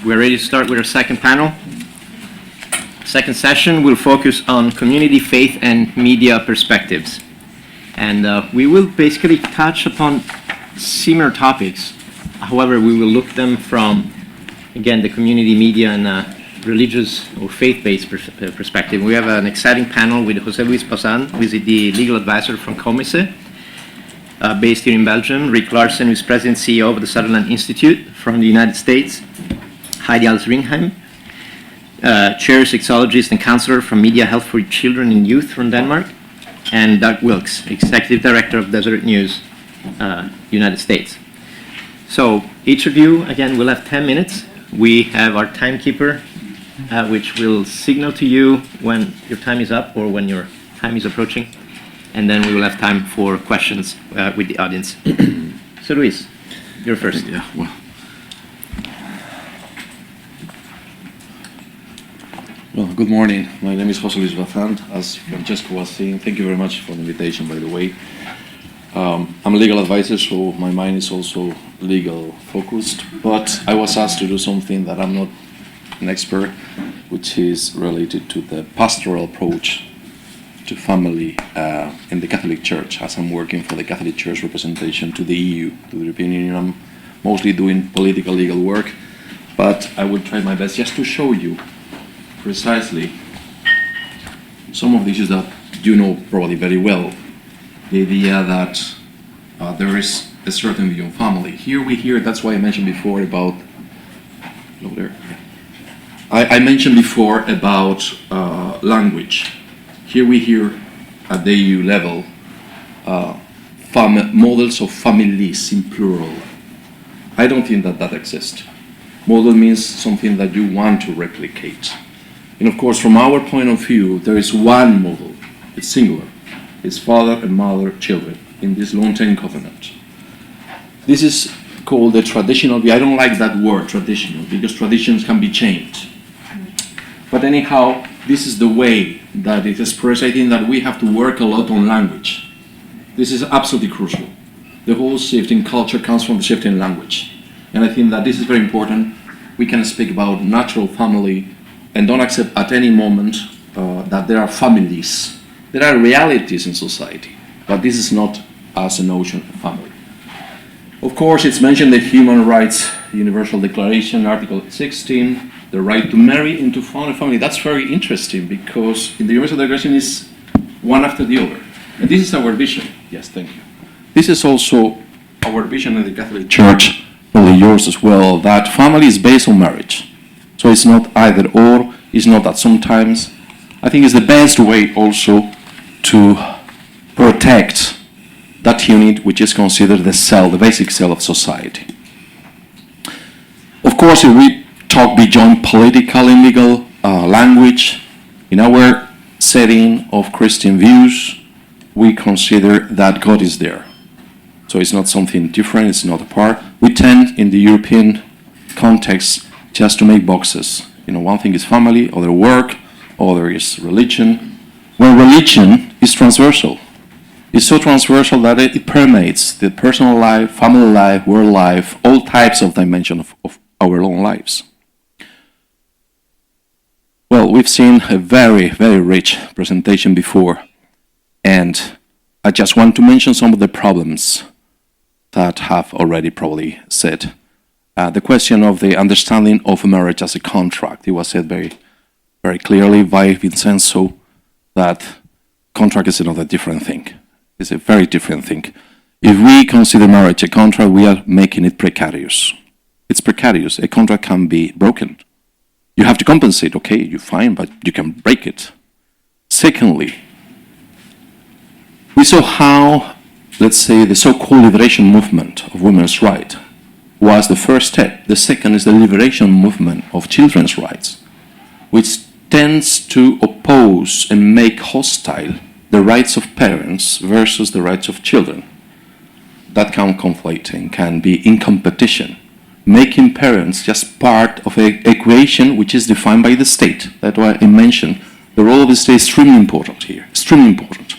We're ready to start with our second panel. Second session will focus on community, faith, and media perspectives. And we will basically touch upon similar topics. However, we will look them from, again, the community, media, and religious or faith-based perspective. We have an exciting panel with José Bazan, who is the legal advisor from COMECE, based here in Belgium. Rick Larsen, who is president and CEO of the Sutherland Institute from the United States. Heidi Als Ringheim, chair sexologist and counselor from Mediahealth for Children and Youth from Denmark. And Wilks, executive director of Deseret News, United States. So each of you, again, will have 10 minutes. We have our timekeeper, which will signal to you when your time is up or when your time is approaching. And then we will have time for questions with the audience. So Luis, you're first. Yeah, well, good morning. My name is José Bazan. As Francesco was saying, thank you very much for the invitation, by the way. I'm a legal advisor, so my mind is also legal focused, but I was asked to do something that I'm not an expert, which is related to the pastoral approach to family in the Catholic Church, as I'm working for the Catholic Church representation to the EU, to the European Union. I'm mostly doing political legal work, but I will try my best just to show you precisely some of the issues that you know probably very well. The idea that there is a certain view on family. Here we hear, that's why I mentioned before about, I mentioned before about language. Here we hear at the EU level models of families in plural. I don't think that exists. Model means something that you want to replicate. And of course, from our point of view, there is one model. It's singular. It's father and mother, children, in this long-term covenant. This is called the traditional view. I don't like that word, traditional, because traditions can be changed. But anyhow, this is the way that it is expressed. I think that we have to work a lot on language. This is absolutely crucial. The whole shift in culture comes from the shift in language. And I think that this is very important. We can speak about natural family and don't accept at any moment that there are families. There are realities in society, but this is not as a notion of family. Of course, it's mentioned the Human Rights Universal Declaration, Article 16, the right to marry and to found a family. That's very interesting because in the Universal Declaration is one after the other. And this is our vision. Yes, thank you. This is also our vision in the Catholic Church, probably yours as well, that family is based on marriage. So it's not either or, it's not that sometimes. I think it's the best way also to protect that unit which is considered the cell, the basic cell of society. Of course, if we talk beyond political and legal language, in our setting of Christian views, we consider that God is there. So it's not something different, it's not a part. We tend, in the European context, just to make boxes. You know, one thing is family, other work, other is religion. When religion is transversal, it's so transversal that it permeates the personal life, family life, world life, all types of dimensions of our own lives. Well, we've seen a very, very rich presentation before, and I just want to mention some of the problems that have already probably said. The question of the understanding of marriage as a contract. It was said very, very clearly by Vincenzo that contract is another different thing. It's a very different thing. If we consider marriage a contract, we are making it precarious. It's precarious. A contract can be broken. You have to compensate. Okay, you're fine, but you can break it. Secondly, we saw how, let's say, the so-called liberation movement of women's rights was the first step. The second is the liberation movement of children's rights, which tends to oppose and make hostile the rights of parents versus the rights of children. That can conflict and can be in competition, making parents just part of an equation which is defined by the state. That's why I mentioned the role of the state is extremely important here, extremely important.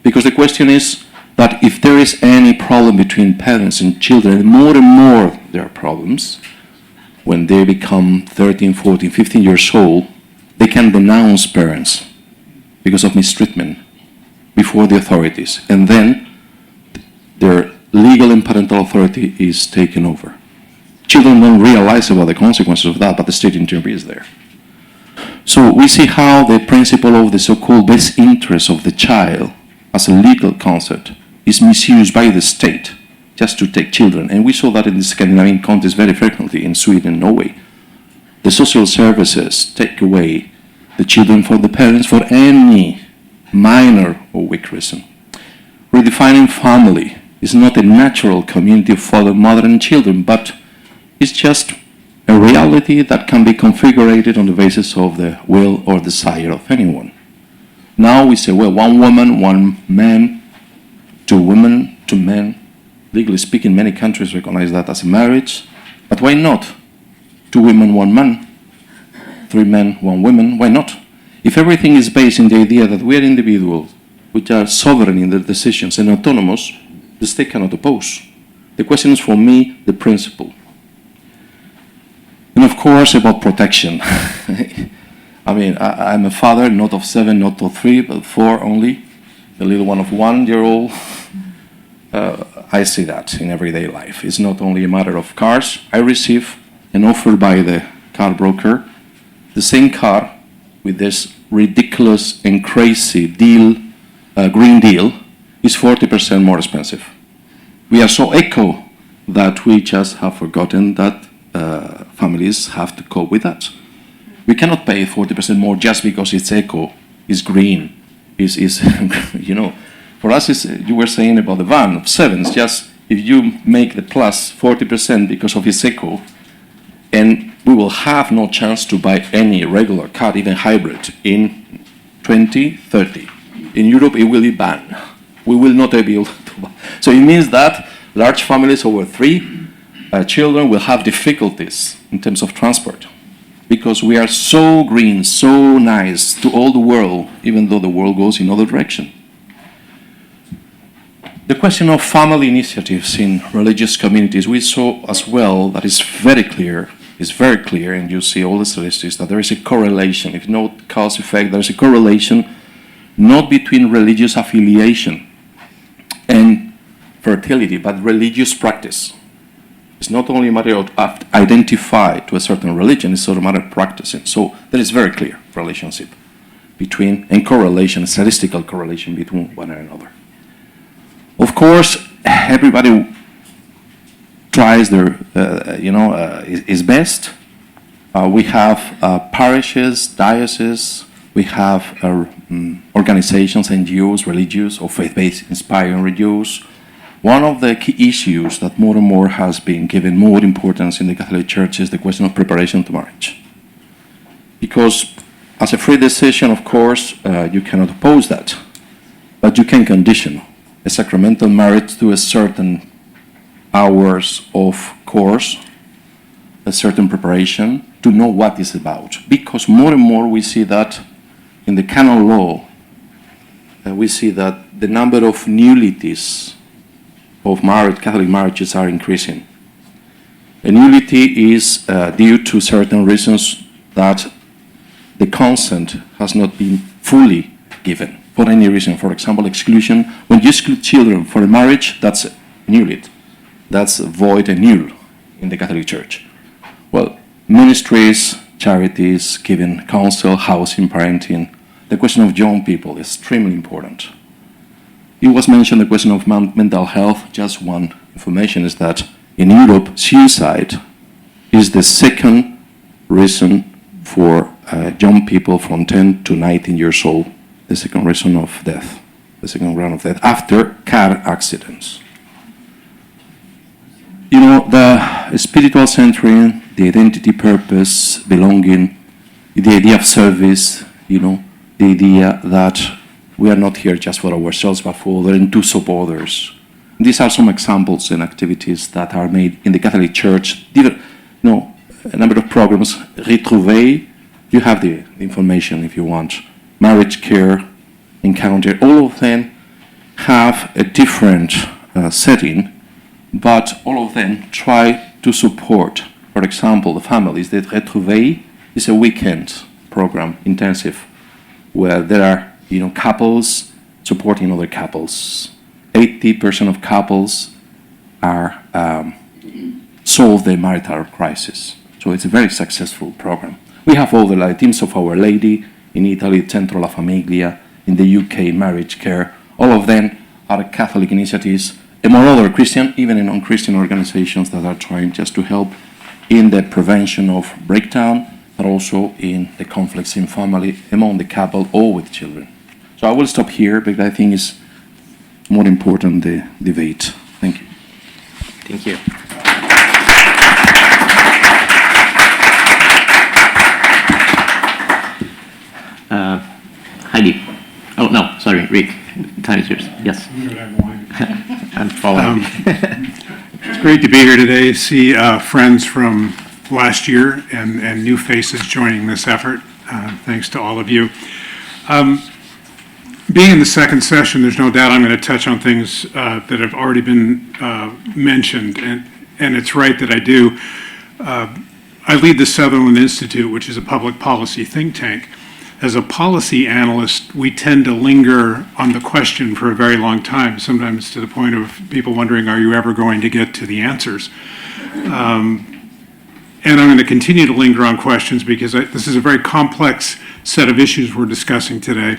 Because the question is, that if there is any problem between parents and children, and more there are problems, when they become 13, 14, 15 years old, they can denounce parents because of mistreatment before the authorities. And then their legal and parental authority is taken over. Children don't realize about the consequences of that, but the state interview is there. So we see how the principle of the so-called best interest of the child as a legal concept is misused by the state just to take children. And we saw that in the Scandinavian context very frequently in Sweden and Norway. The social services take away the children from the parents for any minor or weak reason. Redefining family is not a natural community of father, mother, and children, but it's just a reality that can be configured on the basis of the will or desire of anyone. Now we say, well, one woman, one man, two women, two men. Legally speaking, many countries recognize that as a marriage, but why not? Two women, one man, three men, one woman, why not? If everything is based in the idea that we are individuals, which are sovereign in their decisions and autonomous, the state cannot oppose. The question is for me, the principle. And of course, about protection. I mean, I'm a father, not of 7, not of 3, but 4 only. The little one of 1 year old. I see that in everyday life. It's not only a matter of cars. I receive an offer by the car broker, the same car with this ridiculous and crazy deal, Green Deal, is 40% more expensive. We are so eco that we just have forgotten that families have to cope with that. We cannot pay 40% more just because it's eco, it's green, is you know. For us, you were saying about the van of 7s, just if you make the plus 40% because of its eco, and we will have no chance to buy any regular car, even hybrid, in 2030. In Europe, it will be banned. We will not be able to buy. So it means that large families over 3 children will have difficulties in terms of transport because we are so green, so nice to all the world, even though the world goes in other direction. The question of family initiatives in religious communities, we saw as well that is very clear, and you see all the statistics, that there is a correlation, if not cause effect, there is a correlation not between religious affiliation and fertility, but religious practice. It's not only a matter of identify to a certain religion, it's also a matter of practicing. So there is very clear relationship between, and correlation, statistical correlation between one and another. Of course, everybody tries their, is best. We have parishes, dioceses, we have organizations, NGOs, religious or faith-based inspiring NGOs. One of the key issues that more and more has been given more importance in the Catholic Church is the question of preparation to marriage. Because as a free decision, of course, you cannot oppose that, but you can condition a sacramental marriage to a certain hours of course, a certain preparation to know what it's about. Because more and more we see that in the canon law, we see that the number of nullities of married Catholic marriages are increasing. A nullity is due to certain reasons that the consent has not been fully given for any reason. For example, exclusion. When you exclude children for a marriage, that's nullity. That's void and null in the Catholic Church. Well, ministries, charities, giving counsel, housing, parenting. The question of young people is extremely important. It was mentioned the question of mental health. Just one information is that in Europe, suicide is the second reason for young people from 10 to 19 years old, the second reason of death, the second round of death, after car accidents. You know, the spiritual centering, the identity, purpose, belonging, the idea of service, you know, the idea that we are not here just for ourselves, but for others and to support others. These are some examples and activities that are made in the Catholic Church. A number of programs. Retrouver, you have the information if you want. Marriage care, encounter, all of them have a different setting, but all of them try to support for example, the families, the Retrouvailles is a weekend program, intensive, where there are, couples supporting other couples. 80% of couples are solve their marital crisis. So it's a very successful program. We have other teams of Our Lady in Italy, Centro La Famiglia, in the UK, Marriage Care. All of them are Catholic initiatives, among other Christian, even in non-Christian organizations that are trying just to help in the prevention of breakdown, but also in the conflicts in family among the couple or with children. So I will stop here because I think it's more important the debate. Thank you. Thank you. Heidi. Oh, no, sorry, Rick. Time is yours. Yes. I'm following. It's great to be here today, see friends from last year and new faces joining this effort. Thanks to all of you. Being in the second session, there's no doubt I'm going to touch on things that have already been mentioned, and it's right that I do. I lead the Sutherland Institute, which is a public policy think tank. As a policy analyst, we tend to linger on the question for a very long time, sometimes to the point of people wondering, are you ever going to get to the answers? And I'm going to continue to linger on questions because this is a very complex set of issues we're discussing today.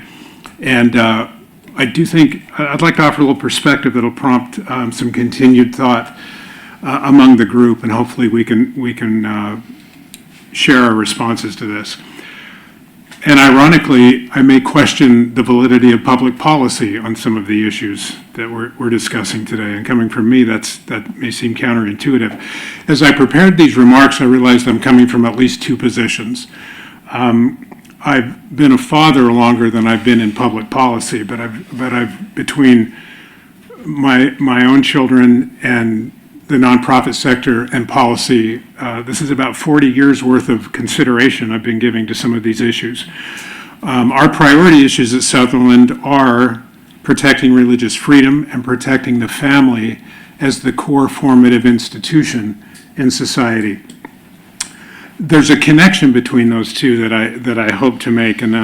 And I do think I'd like to offer a little perspective that'll prompt some continued thought among the group, and hopefully we can share our responses to this. And ironically, I may question the validity of public policy on some of the issues that we're discussing today. And coming from me, that may seem counterintuitive. As I prepared these remarks, I realized I'm coming from at least two positions. I've been a father longer than I've been in public policy, but I've between my own children and the nonprofit sector and policy, this is about 40 years worth of consideration I've been giving to some of these issues. Our priority issues at Sutherland are protecting religious freedom and protecting the family as the core formative institution in society. There's a connection between those two that I hope to make, and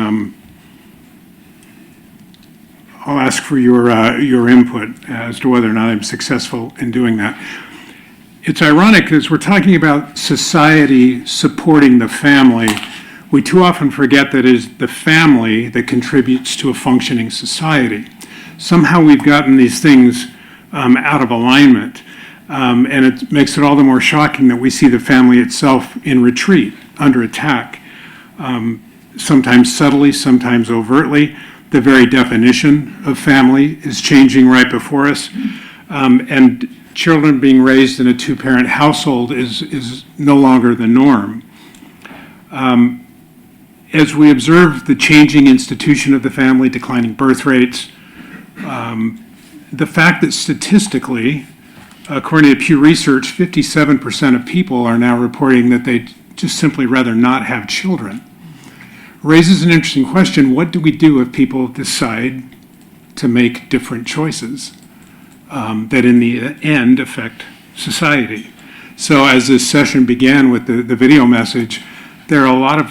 I'll ask for your input as to whether or not I'm successful in doing that. It's ironic because we're talking about society supporting the family. We too often forget that it is the family that contributes to a functioning society. Somehow we've gotten these things out of alignment, and it makes it all the more shocking that we see the family itself in retreat, under attack, sometimes subtly, sometimes overtly. The very definition of family is changing right before us, and children being raised in a two-parent household is no longer the norm. As we observe the changing institution of the family, declining birth rates, the fact that statistically, according to Pew Research, 57% of people are now reporting that they just simply rather not have children, raises an interesting question. What do we do if people decide to make different choices that in the end affect society? So as this session began with the video message, there are a lot of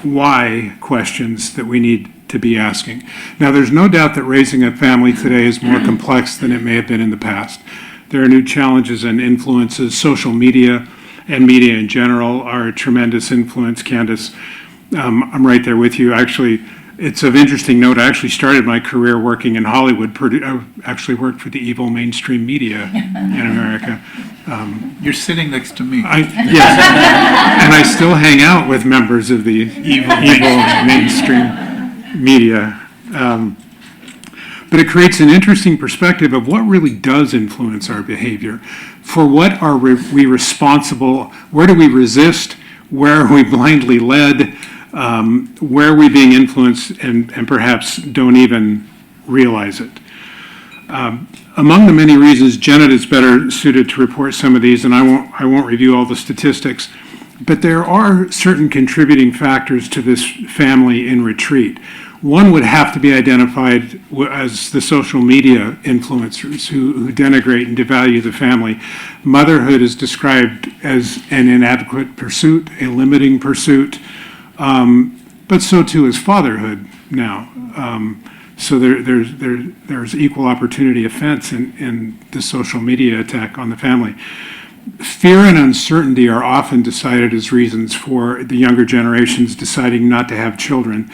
why questions that we need to be asking. Now, there's no doubt that raising a family today is more complex than it may have been in the past. There are new challenges and influences. Social media and media in general are a tremendous influence. Candace, I'm right there with you. Actually, it's of interesting note. I actually started my career working in Hollywood. I actually worked for the evil mainstream media in America. You're sitting next to me. Yes, and I still hang out with members of the evil mainstream media. But it creates an interesting perspective of what really does influence our behavior. For what are we responsible? Where do we resist? Where are we blindly led? Where are we being influenced and perhaps don't even realize it? Among the many reasons, Janet is better suited to report some of these, and I won't review all the statistics, but there are certain contributing factors to this family in retreat. One would have to be identified as the social media influencers who denigrate and devalue the family. Motherhood is described as an inadequate pursuit, a limiting pursuit, but so too is fatherhood now. So there's equal opportunity offense in the social media attack on the family. Fear and uncertainty are often decided as reasons for the younger generations deciding not to have children.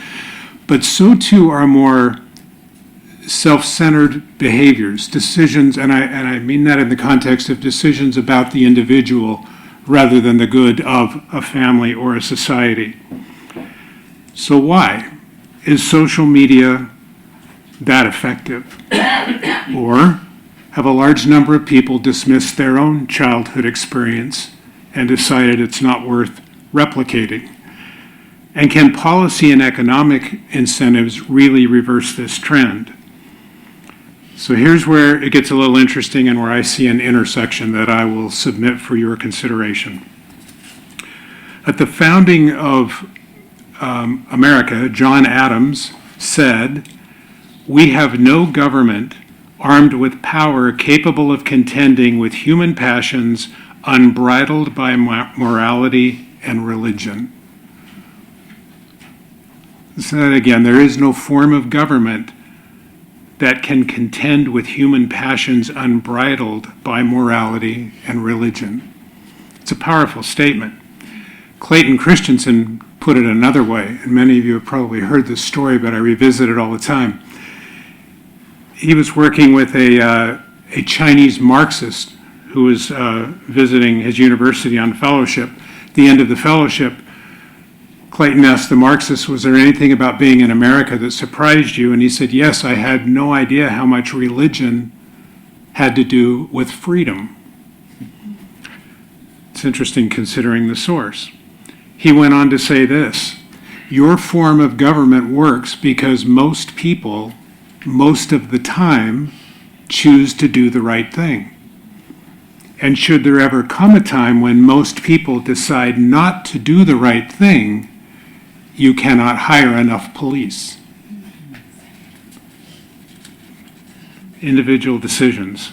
But so too are more self-centered behaviors, decisions, and I mean that in the context of decisions about the individual rather than the good of a family or a society. So why is social media that effective? Or have a large number of people dismissed their own childhood experience and decided it's not worth replicating? And can policy and economic incentives really reverse this trend? So here's where it gets a little interesting and where I see an intersection that I will submit for your consideration. At the founding of America, John Adams said, "We have no government armed with power capable of contending with human passions unbridled by morality and religion." Say that again. There is no form of government that can contend with human passions unbridled by morality and religion. It's a powerful statement. Clayton Christensen put it another way, and many of you have probably heard this story, but I revisit it all the time. He was working with a Chinese Marxist who was visiting his university on fellowship. At the end of the fellowship, Clayton asked the Marxist, "Was there anything about being in America that surprised you?" And he said, "Yes, I had no idea how much religion had to do with freedom." It's interesting considering the source. He went on to say this, "Your form of government works because most people, most of the time, choose to do the right thing. And should there ever come a time when most people decide not to do the right thing, you cannot hire enough police." Individual decisions.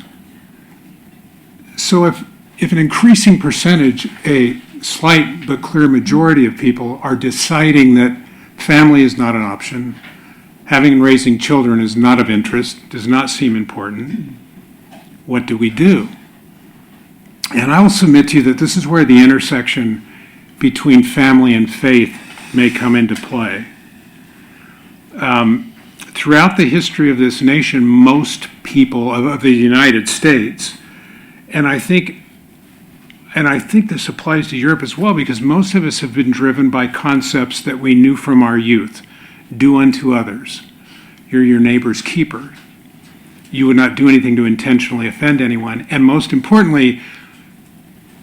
So if an increasing percentage, a slight but clear majority of people are deciding that family is not an option, having and raising children is not of interest, does not seem important, what do we do? And I will submit to you that this is where the intersection between family and faith may come into play. Throughout the history of this nation, most people of the United States, and I think this applies to Europe as well, because most of us have been driven by concepts that we knew from our youth. Do unto others. You're your neighbor's keeper. You would not do anything to intentionally offend anyone. And most importantly,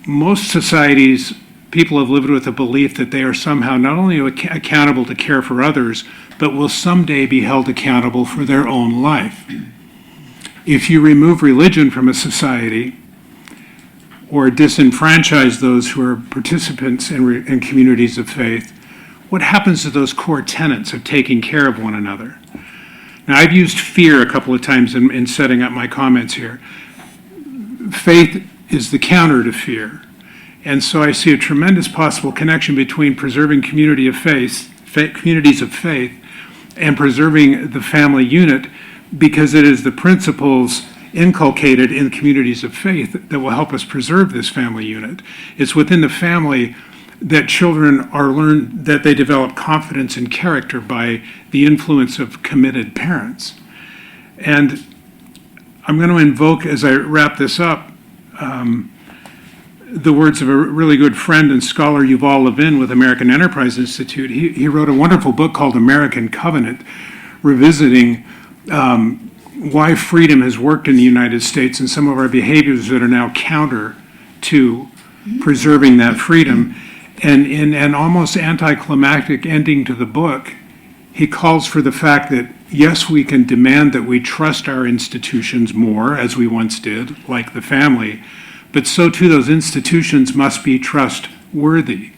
most societies, people have lived with a belief that they are somehow not only accountable to care for others, but will someday be held accountable for their own life. If you remove religion from a society or disenfranchise those who are participants in communities of faith, what happens to those core tenets of taking care of one another? Now, I've used fear a couple of times in setting up my comments here. Faith is the counter to fear. And so I see a tremendous possible connection between preserving communities of faith, and preserving the family unit, because it is the principles inculcated in communities of faith that will help us preserve this family unit. It's within the family that children are learned, that they develop confidence and character by the influence of committed parents. And I'm going to invoke, as I wrap this up, the words of a really good friend and scholar, Yuval Levin, with American Enterprise Institute. He wrote a wonderful book called American Covenant, revisiting why freedom has worked in the United States and some of our behaviors that are now counter to preserving that freedom. And in an almost anticlimactic ending to the book, he calls for the fact that, yes, we can demand that we trust our institutions more, as we once did, like the family, but so too those institutions must be trustworthy.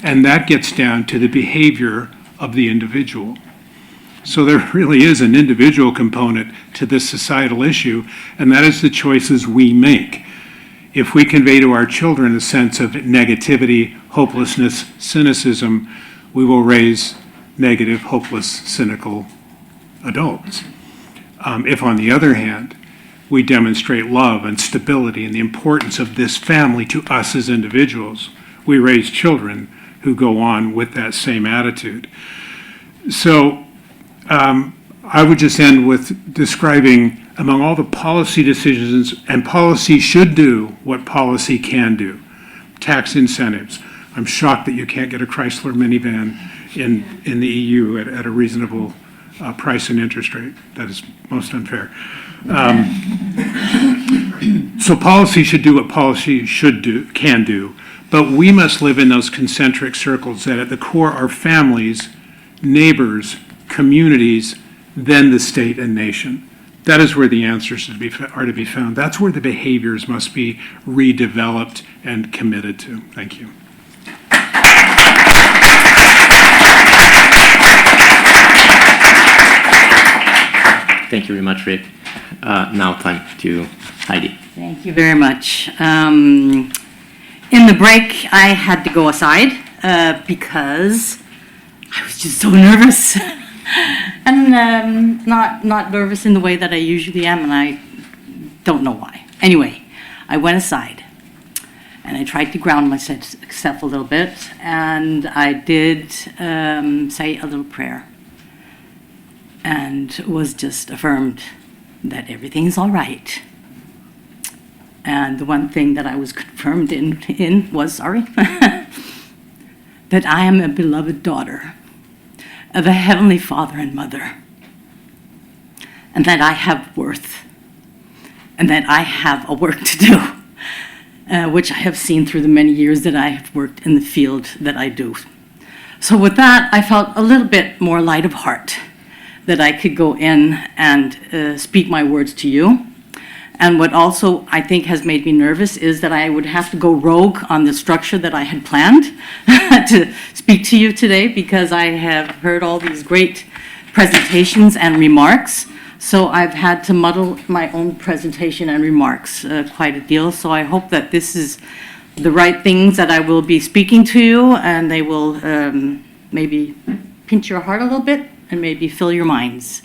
And that gets down to the behavior of the individual. So there really is an individual component to this societal issue, and that is the choices we make. If we convey to our children a sense of negativity, hopelessness, cynicism, we will raise negative, hopeless, cynical adults. If, on the other hand, we demonstrate love and stability and the importance of this family to us as individuals, we raise children who go on with that same attitude. So I would just end with describing, among all the policy decisions, and policy should do what policy can do. Tax incentives. I'm shocked that you can't get a Chrysler minivan in the EU at a reasonable price and interest rate. That is most unfair. So policy should do what policy can do, but we must live in those concentric circles that at the core are families, neighbors, communities, then the state and nation. That is where the answers are to be found. That's where the behaviors must be redeveloped and committed to. Thank you. Thank you very much, Rick. Now time to Heidi. Thank you very much. In the break, I had to go aside because I was just so nervous. And not nervous in the way that I usually am, and I don't know why. Anyway, I went aside, and I tried to ground myself a little bit, and I did say a little prayer, and was just affirmed that everything's all right. And the one thing that I was confirmed in was, that I am a beloved daughter of a Heavenly Father and Mother, and that I have worth, and that I have a work to do, which I have seen through the many years that I have worked in the field that I do. So with that, I felt a little bit more light of heart that I could go in and speak my words to you. And what also I think has made me nervous is that I would have to go rogue on the structure that I had planned to speak to you today, because I have heard all these great presentations and remarks. So I've had to muddle my own presentation and remarks quite a deal. So I hope that this is the right things that I will be speaking to you, and they will maybe pinch your heart a little bit and maybe fill your minds.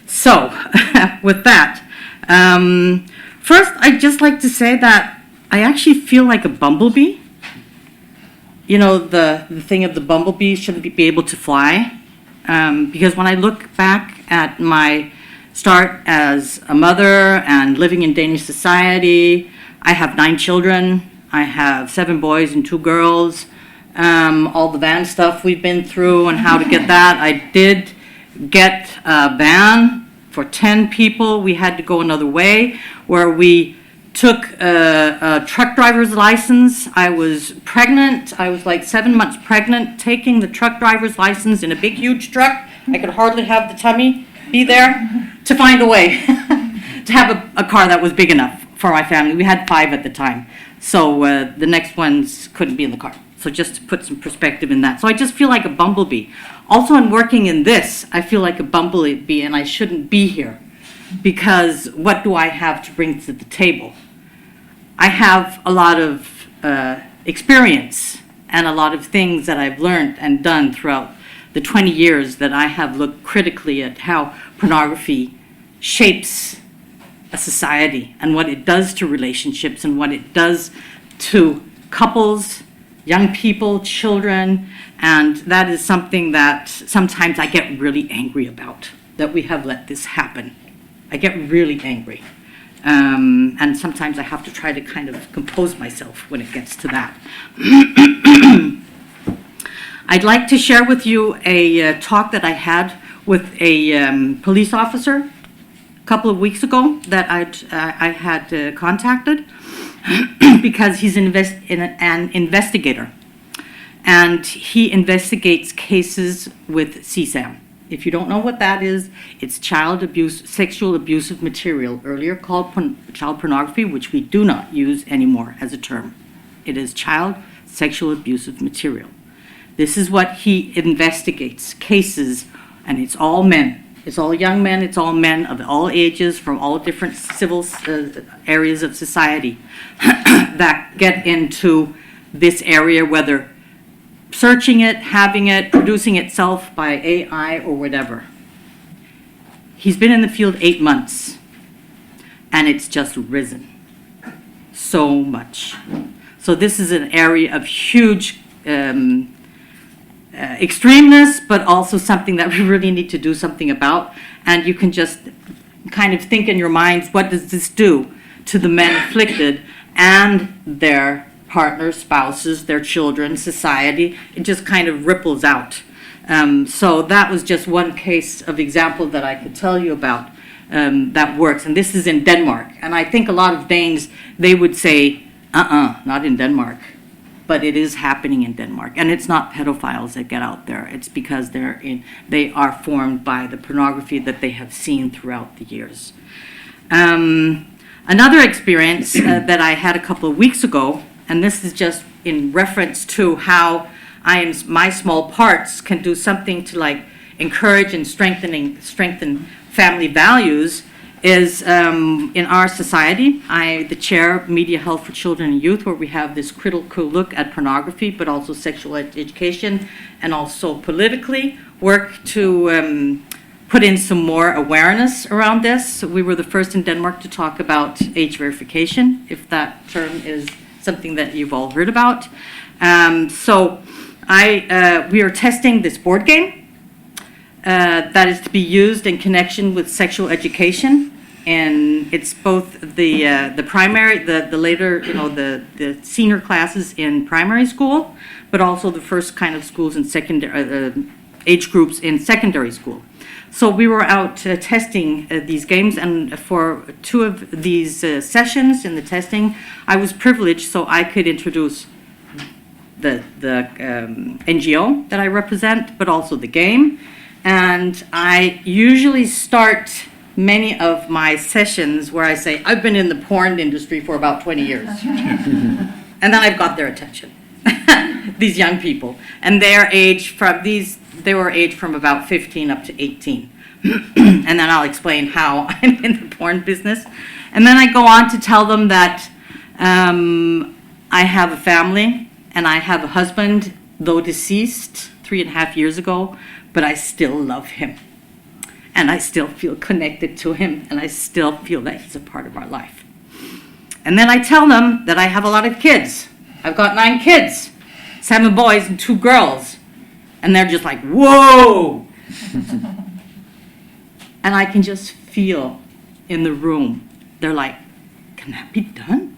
So with that, first, I'd just like to say that I actually feel like a bumblebee. You know, the thing of the bumblebee shouldn't be able to fly. Because when I look back at my start as a mother and living in Danish society, I have 9 children. I have 7 boys and 2 girls. All the van stuff we've been through and how to get that. I did get a van for 10 people. We had to go another way, where we took a truck driver's license. I was pregnant. I was like 7 months pregnant, taking the truck driver's license in a big, huge truck. I could hardly have the tummy be there to find a way to have a car that was big enough for my family. We had 5 at the time. So the next ones couldn't be in the car. So just to put some perspective in that. So I just feel like a bumblebee. Also, in working in this, I feel like a bumblebee, and I shouldn't be here, because what do I have to bring to the table? I have a lot of experience and a lot of things that I've learned and done throughout the 20 years that I have looked critically at how pornography shapes a society and what it does to relationships and what it does to couples, young people, children, and that is something that sometimes I get really angry about, that we have let this happen. I get really angry. And sometimes I have to try to kind of compose myself when it gets to that. I'd like to share with you a talk that I had with a police officer a couple of weeks ago that I had contacted because he's an investigator. And he investigates cases with CSAM. If you don't know what that is, it's child abuse, sexual abusive material, earlier called child pornography, which we do not use anymore as a term. It is child sexual abusive material. This is what he investigates, cases And it's all men. It's all young men, it's all men of all ages from all different civil areas of society that get into this area, whether searching it, having it, producing itself by AI or whatever. He's been in the field 8 months, and it's just risen so much. So this is an area of huge extremeness, but also something that we really need to do something about. And you can just kind of think in your minds, what does this do to the men afflicted and their partners, spouses, their children, society? It just kind of ripples out. So that was just one case of example that I could tell you about that works. And this is in Denmark. And I think a lot of Danes, they would say, not in Denmark. But it is happening in Denmark. And it's not pedophiles that get out there. It's because they are formed by the pornography that they have seen throughout the years. Another experience that I had a couple of weeks ago, and this is just in reference to how my small parts can do something to like encourage and strengthen family values, is in our society. The chair of Mediahealth for Children and Youth, where we have this critical look at pornography, but also sexual education, and also politically work to put in some more awareness around this. We were the first in Denmark to talk about age verification, if that term is something that you've all heard about. We are testing this board game that is to be used in connection with sexual education, and it's both the primary, the later, the senior classes in primary school, but also the first kind of schools in secondary age groups in secondary school. So we were out testing these games, and for 2 of these sessions in the testing, I was privileged so I could introduce the NGO that I represent, but also the game. And I usually start many of my sessions where I say, I've been in the porn industry for about 20 years. And then I've got their attention, these young people. And they were aged from about 15 up to 18. And then I'll explain how I'm in the porn business. And then I go on to tell them that I have a family and I have a husband, though deceased 3.5 years ago, but I still love him. And I still feel connected to him, and I still feel that he's a part of our life. And then I tell them that I have a lot of kids. I've got 9 kids, 7 boys and 2 girls. And they're just like, whoa! And I can just feel in the room, they're like, can that be done?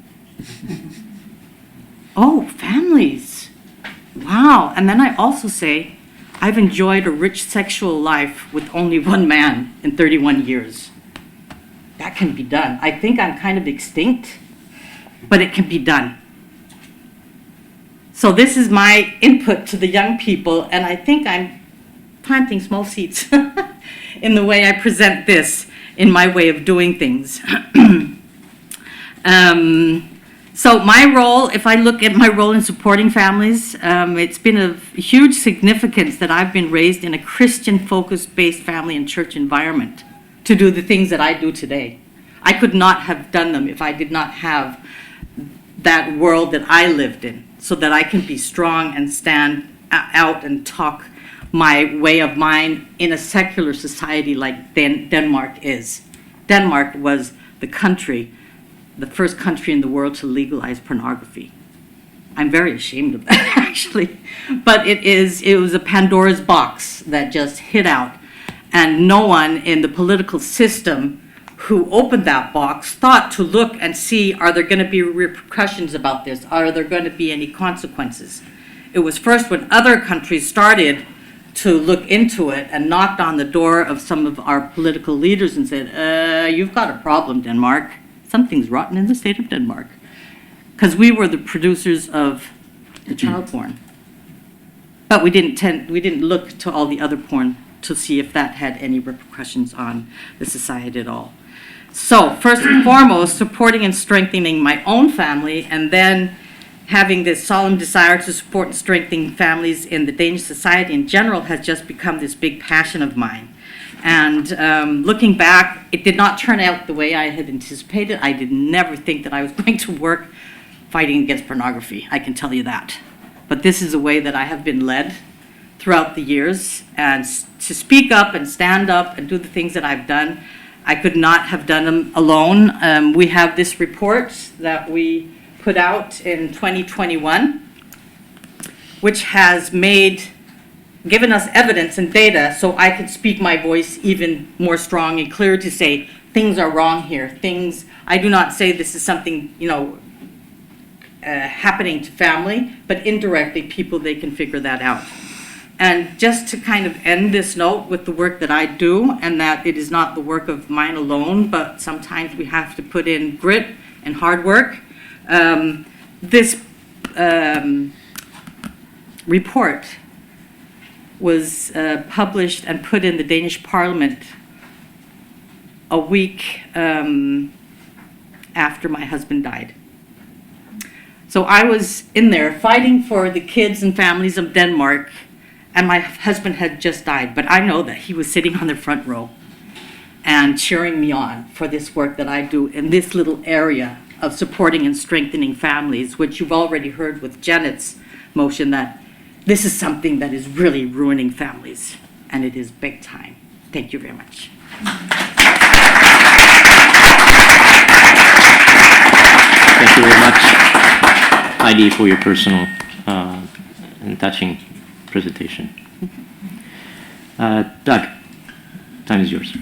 Oh, families. Wow. And then I also say, I've enjoyed a rich sexual life with only 1 man in 31 years. That can be done. I think I'm kind of extinct, but it can be done. So this is my input to the young people, and I think I'm planting small seeds in the way I present this in my way of doing things. So my role, if I look at my role in supporting families, it's been of huge significance that I've been raised in a Christian-focused based family and church environment to do the things that I do today. I could not have done them if I did not have that world that I lived in, so that I can be strong and stand out and talk my way of mine in a secular society like Denmark is. Denmark was the first country in the world to legalize pornography. I'm very ashamed of that, actually. But it was a Pandora's box that just hit out. And no one in the political system who opened that box thought to look and see, are there going to be repercussions about this? Are there going to be any consequences? It was first when other countries started to look into it and knocked on the door of some of our political leaders and said, you've got a problem, Denmark. Something's rotten in the state of Denmark. Because we were the producers of the child porn. But we didn't look to all the other porn to see if that had any repercussions on the society at all. So first and foremost, supporting and strengthening my own family, and then having this solemn desire to support and strengthen families in the Danish society in general has just become this big passion of mine. And looking back, it did not turn out the way I had anticipated. I did never think that I was going to work fighting against pornography, I can tell you that. But this is a way that I have been led throughout the years, and to speak up and stand up and do the things that I've done, I could not have done them alone. We have this report that we put out in 2021, which has given us evidence and data so I could speak my voice even more strong and clear to say things are wrong here. I do not say this is something, happening to family, but indirectly people, they can figure that out. And just to kind of end this note with the work that I do, and that it is not the work of mine alone, but sometimes we have to put in grit and hard work. This report was published and put in the Danish Parliament a week after my husband died. So I was in there fighting for the kids and families of Denmark, and my husband had just died, but I know that he was sitting on the front row and cheering me on for this work that I do in this little area of supporting and strengthening families, which you've already heard with Janet's motion, that this is something that is really ruining families, and it is big time. Thank you very much. Thank you very much, Heidi, for your personal and touching presentation. Doug, time is yours.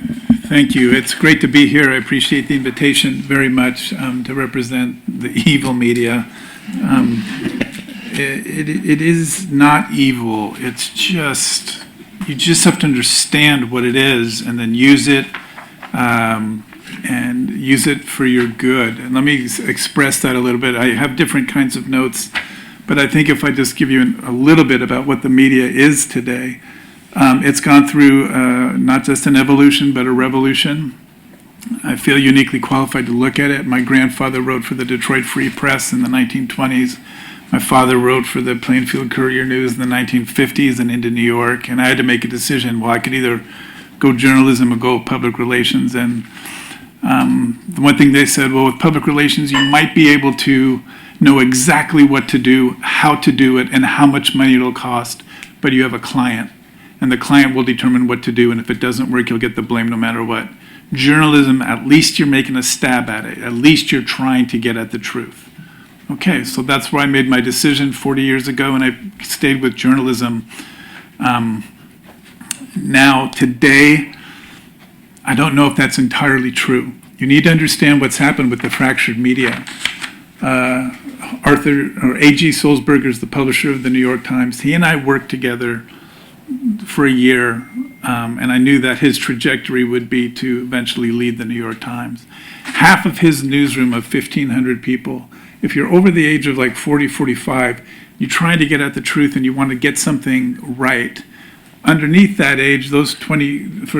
Thank you. It's great to be here. I appreciate the invitation very much to represent the evil media. It is not evil. It's just, you just have to understand what it is and then use it and use it for your good. And let me express that a little bit. I have different kinds of notes, but I think if I just give you a little bit about what the media is today, it's gone through not just an evolution, but a revolution. I feel uniquely qualified to look at it. My grandfather wrote for the Detroit Free Press in the 1920s. My father wrote for the Plainfield Courier News in the 1950s and into New York. And I had to make a decision. Well, I could either go journalism or go public relations. And the one thing they said, well, with public relations, you might be able to know exactly what to do, how to do it, and how much money it'll cost. But you have a client, and the client will determine what to do. And if it doesn't work, you'll get the blame no matter what. Journalism, at least you're making a stab at it. At least you're trying to get at the truth. Okay, so that's where I made my decision 40 years ago, and I stayed with journalism. Now, today, I don't know if that's entirely true. You need to understand what's happened with the fractured media. A.G. Sulzberger is the publisher of the New York Times. He and I worked together for a year, and I knew that his trajectory would be to eventually lead the New York Times. Half of his newsroom of 1,500 people, if you're over the age of like 40, 45, you're trying to get at the truth and you want to get something right. Underneath that age, for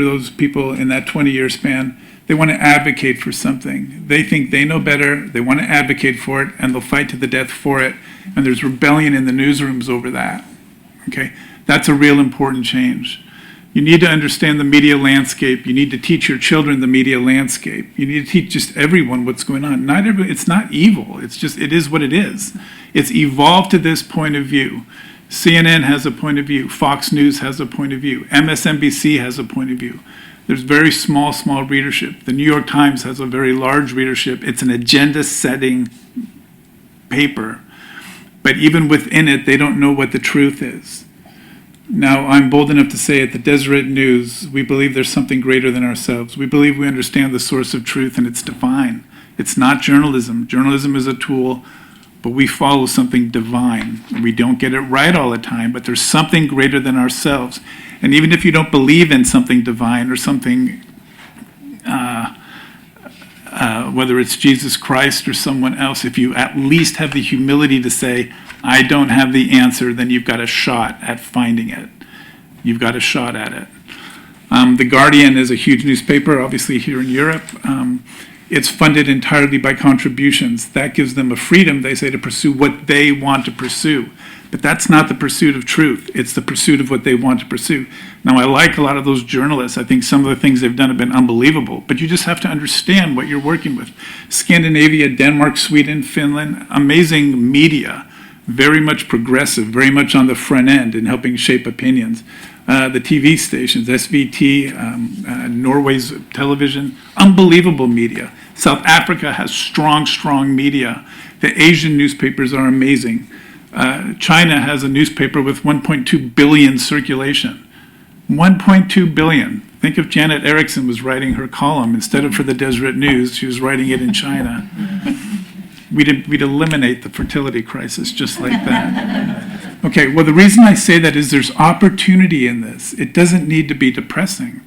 those people in that 20-year span, they want to advocate for something. They think they know better, they want to advocate for it, and they'll fight to the death for it. And there's rebellion in the newsrooms over that. Okay? That's a real important change. You need to understand the media landscape. You need to teach your children the media landscape. You need to teach just everyone what's going on. It's not evil. It's just, it is what it is. It's evolved to this point of view. CNN has a point of view. Fox News has a point of view. MSNBC has a point of view. There's very small readership. The New York Times has a very large readership. It's an agenda-setting paper. But even within it, they don't know what the truth is. Now, I'm bold enough to say at the Deseret News, we believe there's something greater than ourselves. We believe we understand the source of truth, and it's divine. It's not journalism. Journalism is a tool, but we follow something divine. We don't get it right all the time, but there's something greater than ourselves. And even if you don't believe in something divine or something, whether it's Jesus Christ or someone else, if you at least have the humility to say, I don't have the answer, then you've got a shot at finding it. You've got a shot at it. The Guardian is a huge newspaper, obviously here in Europe. It's funded entirely by contributions. That gives them a freedom, they say, to pursue what they want to pursue. But that's not the pursuit of truth. It's the pursuit of what they want to pursue. Now, I like a lot of those journalists. I think some of the things they've done have been unbelievable. But you just have to understand what you're working with. Scandinavia, Denmark, Sweden, Finland, amazing media. Very much progressive, very much on the front end in helping shape opinions. The TV stations, SVT, Norway's television, unbelievable media. South Africa has strong, strong media. The Asian newspapers are amazing. China has a newspaper with 1.2 billion circulation. 1.2 billion. Think if Janet Erickson was writing her column instead of for the Deseret News, she was writing it in China. We'd eliminate the fertility crisis just like that. Okay, well, the reason I say that is there's opportunity in this. It doesn't need to be depressing.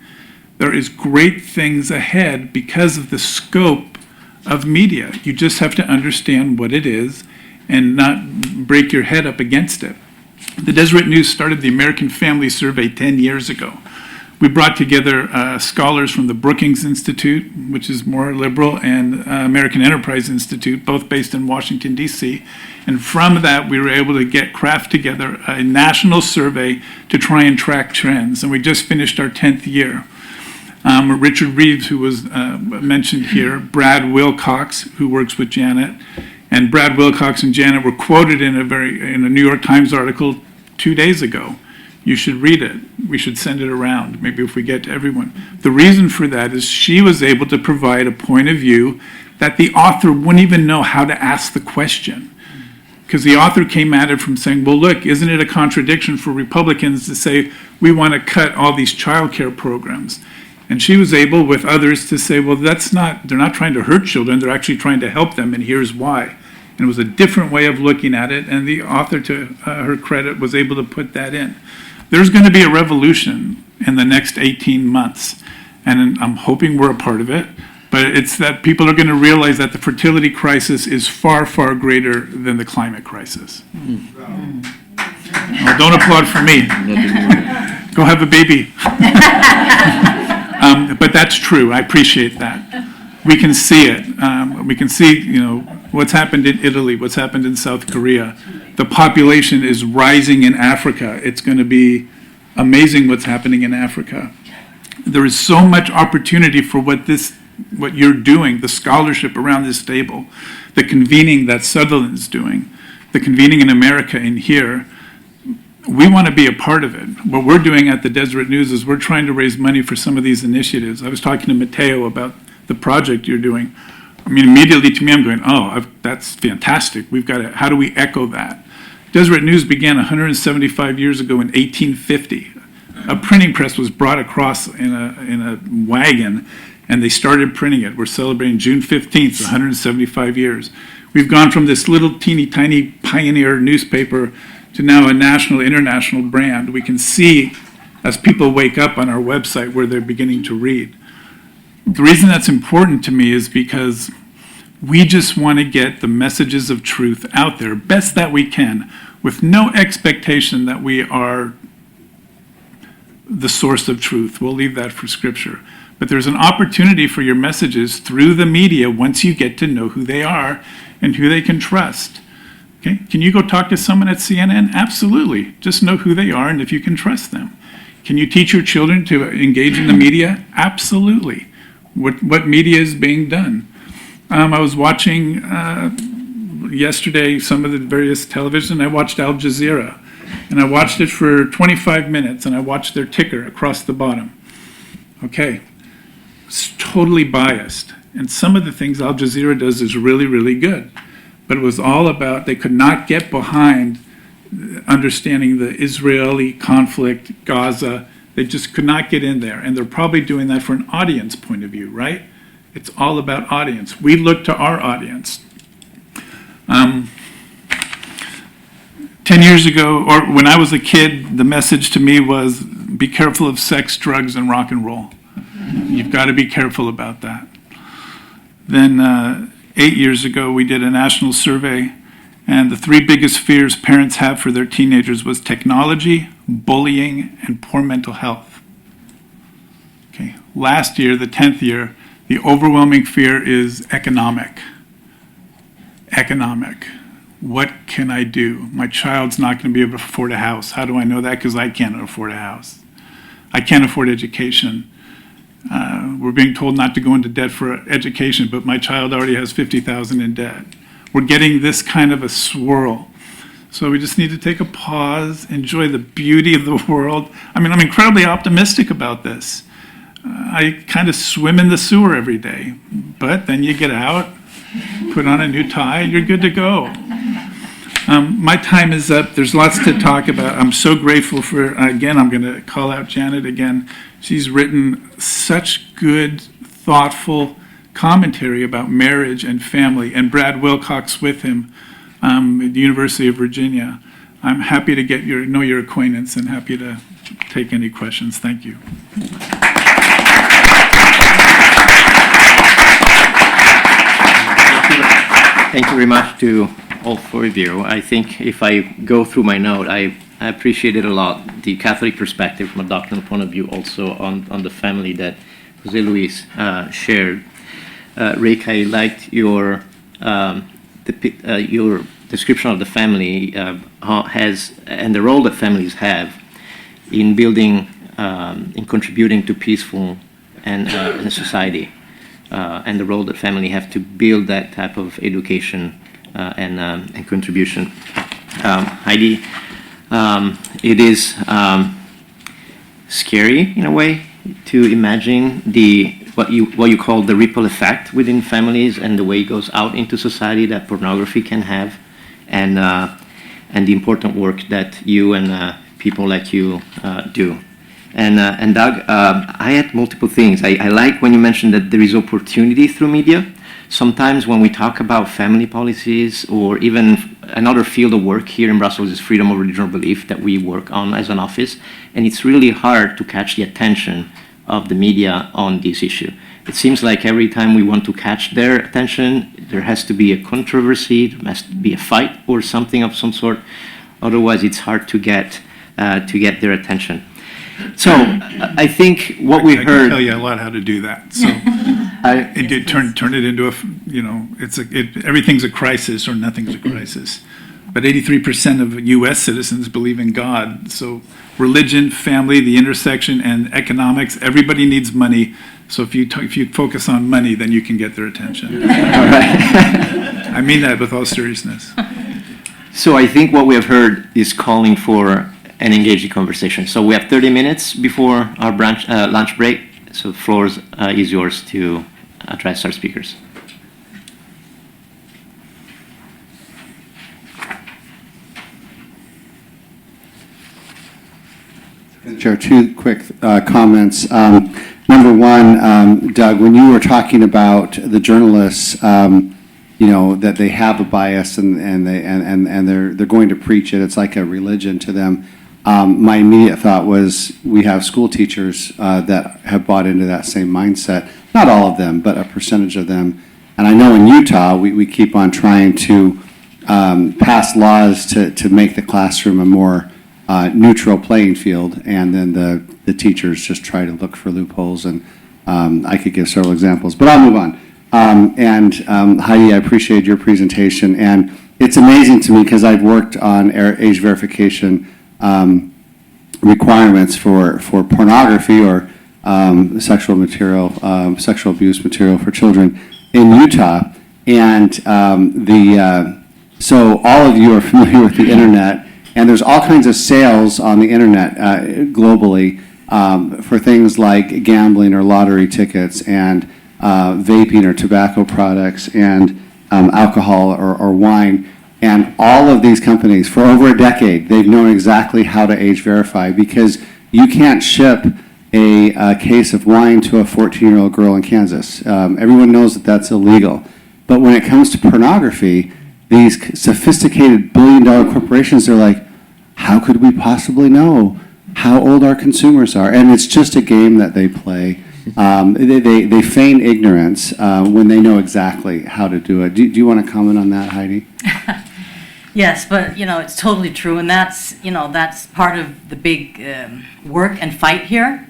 There is great things ahead because of the scope of media. You just have to understand what it is and not break your head up against it. The Deseret News started the American Family Survey 10 years ago. We brought together scholars from the Brookings Institute, which is more liberal, and American Enterprise Institute, both based in Washington, D.C. And from that, we were able to craft together a national survey to try and track trends. And we just finished our 10th year. Richard Reeves, who was mentioned here, Brad Wilcox, who works with Janet, and Brad Wilcox and Janet were quoted in a New York Times article 2 days ago. You should read it. We should send it around, maybe if we get to everyone. The reason for that is she was able to provide a point of view that the author wouldn't even know how to ask the question. Because the author came at it from saying, well, look, isn't it a contradiction for Republicans to say we want to cut all these child care programs? And she was able, with others, to say, well, they're not trying to hurt children, they're actually trying to help them, and here's why. And it was a different way of looking at it, and the author, to her credit, was able to put that in. There's going to be a revolution in the next 18 months, and I'm hoping we're a part of it, but it's that people are going to realize that the fertility crisis is far, far greater than the climate crisis. Well, don't applaud for me. Go have a baby. But that's true. I appreciate that. We can see it. We can see, what's happened in Italy, what's happened in South Korea. The population is rising in Africa. It's going to be amazing what's happening in Africa. There is so much opportunity for what you're doing, the scholarship around this table, the convening that Sutherland's doing, the convening in America and here. We want to be a part of it. What we're doing at the Deseret News is we're trying to raise money for some of these initiatives. I was talking to Matteo about the project you're doing. I mean, immediately to me, I'm going, that's fantastic. We've got to, how do we echo that? Deseret News began 175 years ago in 1850. A printing press was brought across in a wagon, and they started printing it. We're celebrating June 15th, 175 years. We've gone from this little teeny tiny pioneer newspaper to now a national, international brand. We can see as people wake up on our website where they're beginning to read. The reason that's important to me is because we just want to get the messages of truth out there best that we can, with no expectation that we are the source of truth. We'll leave that for Scripture. But there's an opportunity for your messages through the media once you get to know who they are and who they can trust. Okay? Can you go talk to someone at CNN? Absolutely. Just know who they are and if you can trust them. Can you teach your children to engage in the media? Absolutely. What media is being done? I was watching yesterday some of the various television. I watched Al Jazeera, and I watched it for 25 minutes, and I watched their ticker across the bottom. Okay, it's totally biased, and some of the things Al Jazeera does is really, really good, but it was all about they could not get behind understanding the Israeli conflict, Gaza. They just could not get in there, and they're probably doing that for an audience point of view, right? It's all about audience. We look to our audience. 10 years ago, or when I was a kid, the message to me was, be careful of sex, drugs, and rock and roll. You've got to be careful about that. Then 8 years ago, we did a national survey, and the 3 biggest fears parents have for their teenagers was technology, bullying, and poor mental health. Okay. Last year, the 10th year, The overwhelming fear is economic. Economic. What can I do? My child's not going to be able to afford a house. How do I know that? Because I can't afford a house. I can't afford education. We're being told not to go into debt for education, but my child already has $50,000 in debt. We're getting this kind of a swirl. So we just need to take a pause, enjoy the beauty of the world. I mean, I'm incredibly optimistic about this. I kind of swim in the sewer every day, but then you get out, put on a new tie, you're good to go. My time is up. There's lots to talk about. I'm so grateful for, again, I'm going to call out Janet again. She's written such good, thoughtful commentary about marriage and family, and Brad Wilcox with him at the University of Virginia. I'm happy to know your acquaintance and happy to take any questions. Thank you. Thank you very much to all four of you. I think if I go through my note, I appreciated a lot the Catholic perspective from a doctrinal point of view, also on the family that José Luis shared. Rick, I liked your description of the family has and the role that families have in building, in contributing to peaceful and in a society, and the role that family have to build that type of education and contribution. Heidi, it is scary in a way to imagine what you call the ripple effect within families and the way it goes out into society that pornography can have, and the important work that you and people like you do. And Doug, I had multiple things. I like when you mentioned that there is opportunity through media. Sometimes when we talk about family policies, or even another field of work here in Brussels is freedom of religion or belief that we work on as an office, and it's really hard to catch the attention of the media on this issue. It seems like every time we want to catch their attention, there has to be a controversy, there must be a fight or something of some sort. Otherwise, it's hard to get their attention. So I think what we I heard. can tell you a lot how to do that. So it did turn it into everything's a crisis or nothing's a crisis. But 83% of U.S. citizens believe in God. So religion, family, the intersection, and economics, everybody needs money. So if you focus on money, then you can get their attention. I mean that with all seriousness. So I think what we have heard is calling for an engaging conversation. So we have 30 minutes before our lunch break. So the floor is yours to address our speakers. Chair, two quick comments. Number one, Doug, when you were talking about the journalists, that they have a bias and they're going to preach it. It's like a religion to them. My immediate thought was we have school teachers that have bought into that same mindset. Not all of them, but a percentage of them. And I know in Utah we keep on trying to pass laws to make the classroom a more neutral playing field, and then the teachers just try to look for loopholes. And I could give several examples, but I'll move on. Heidi, I appreciate your presentation, and it's amazing to me because I've worked on age verification requirements for pornography or sexual abuse material for children in Utah, and so all of you are familiar with the internet, and there's all kinds of sales on the internet globally for things like gambling or lottery tickets and vaping or tobacco products and alcohol or wine. And all of these companies, for over a decade, they've known exactly how to age verify, because you can't ship a case of wine to a 14-year-old girl in Kansas. Everyone knows that that's illegal. But when it comes to pornography, these sophisticated billion-dollar corporations, they're like, how could we possibly know how old our consumers are? And it's just a game that they play. They feign ignorance when they know exactly how to do it. Do you want to comment on that, Heidi? Yes, but it's totally true, and that's part of the big work and fight here.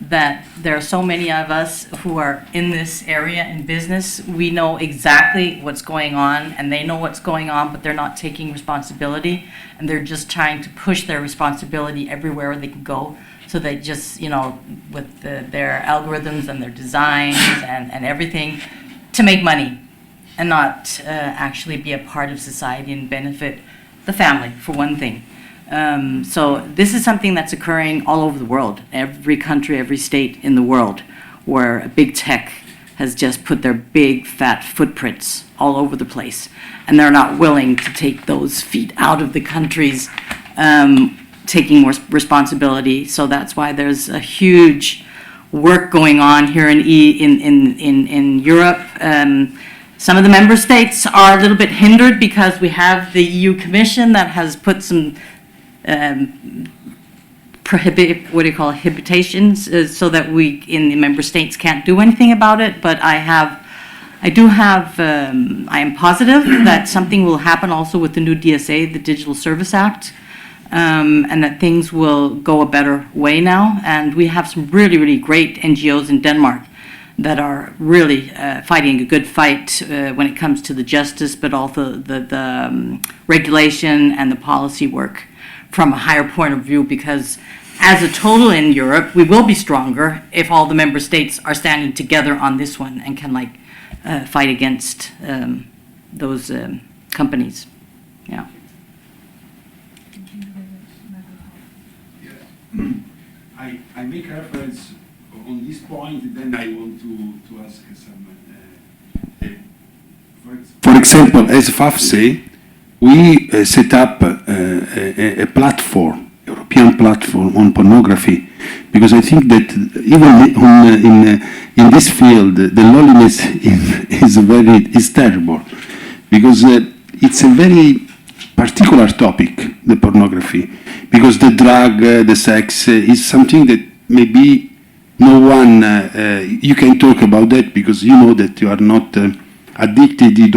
that there are so many of us who are in this area in business. We know exactly what's going on, and they know what's going on, but they're not taking responsibility, and they're just trying to push their responsibility everywhere they can go. So they just, with their algorithms and their designs and everything, to make money and not actually be a part of society and benefit the family, for one thing. So this is something that's occurring all over the world, every country, every state in the world, where big tech has just put their big fat footprints all over the place, and they're not willing to take those feet out of the countries, taking more responsibility. So that's why there's a huge work going on here in Europe. Some of the member states are a little bit hindered because we have the EU Commission that has put some prohibitations so that we in the member states can't do anything about it. But I am positive that something will happen also with the new DSA, the Digital Service Act, and that things will go a better way now. And we have some really, really great NGOs in Denmark that are really fighting a good fight when it comes to the justice, but also the regulation and the policy work from a higher point of view, because as a total in Europe, we will be stronger if all the member states are standing together on this one and can fight against those companies. Yeah. I make reference on this point, then I want to ask some. For example, as FAFSE, we set up a platform, European platform on pornography, because I think that even in this field, the lowliness is terrible, because it's a very particular topic, the pornography, because the drug, the sex is something that maybe no one, you can talk about that because you know that you are not addicted, you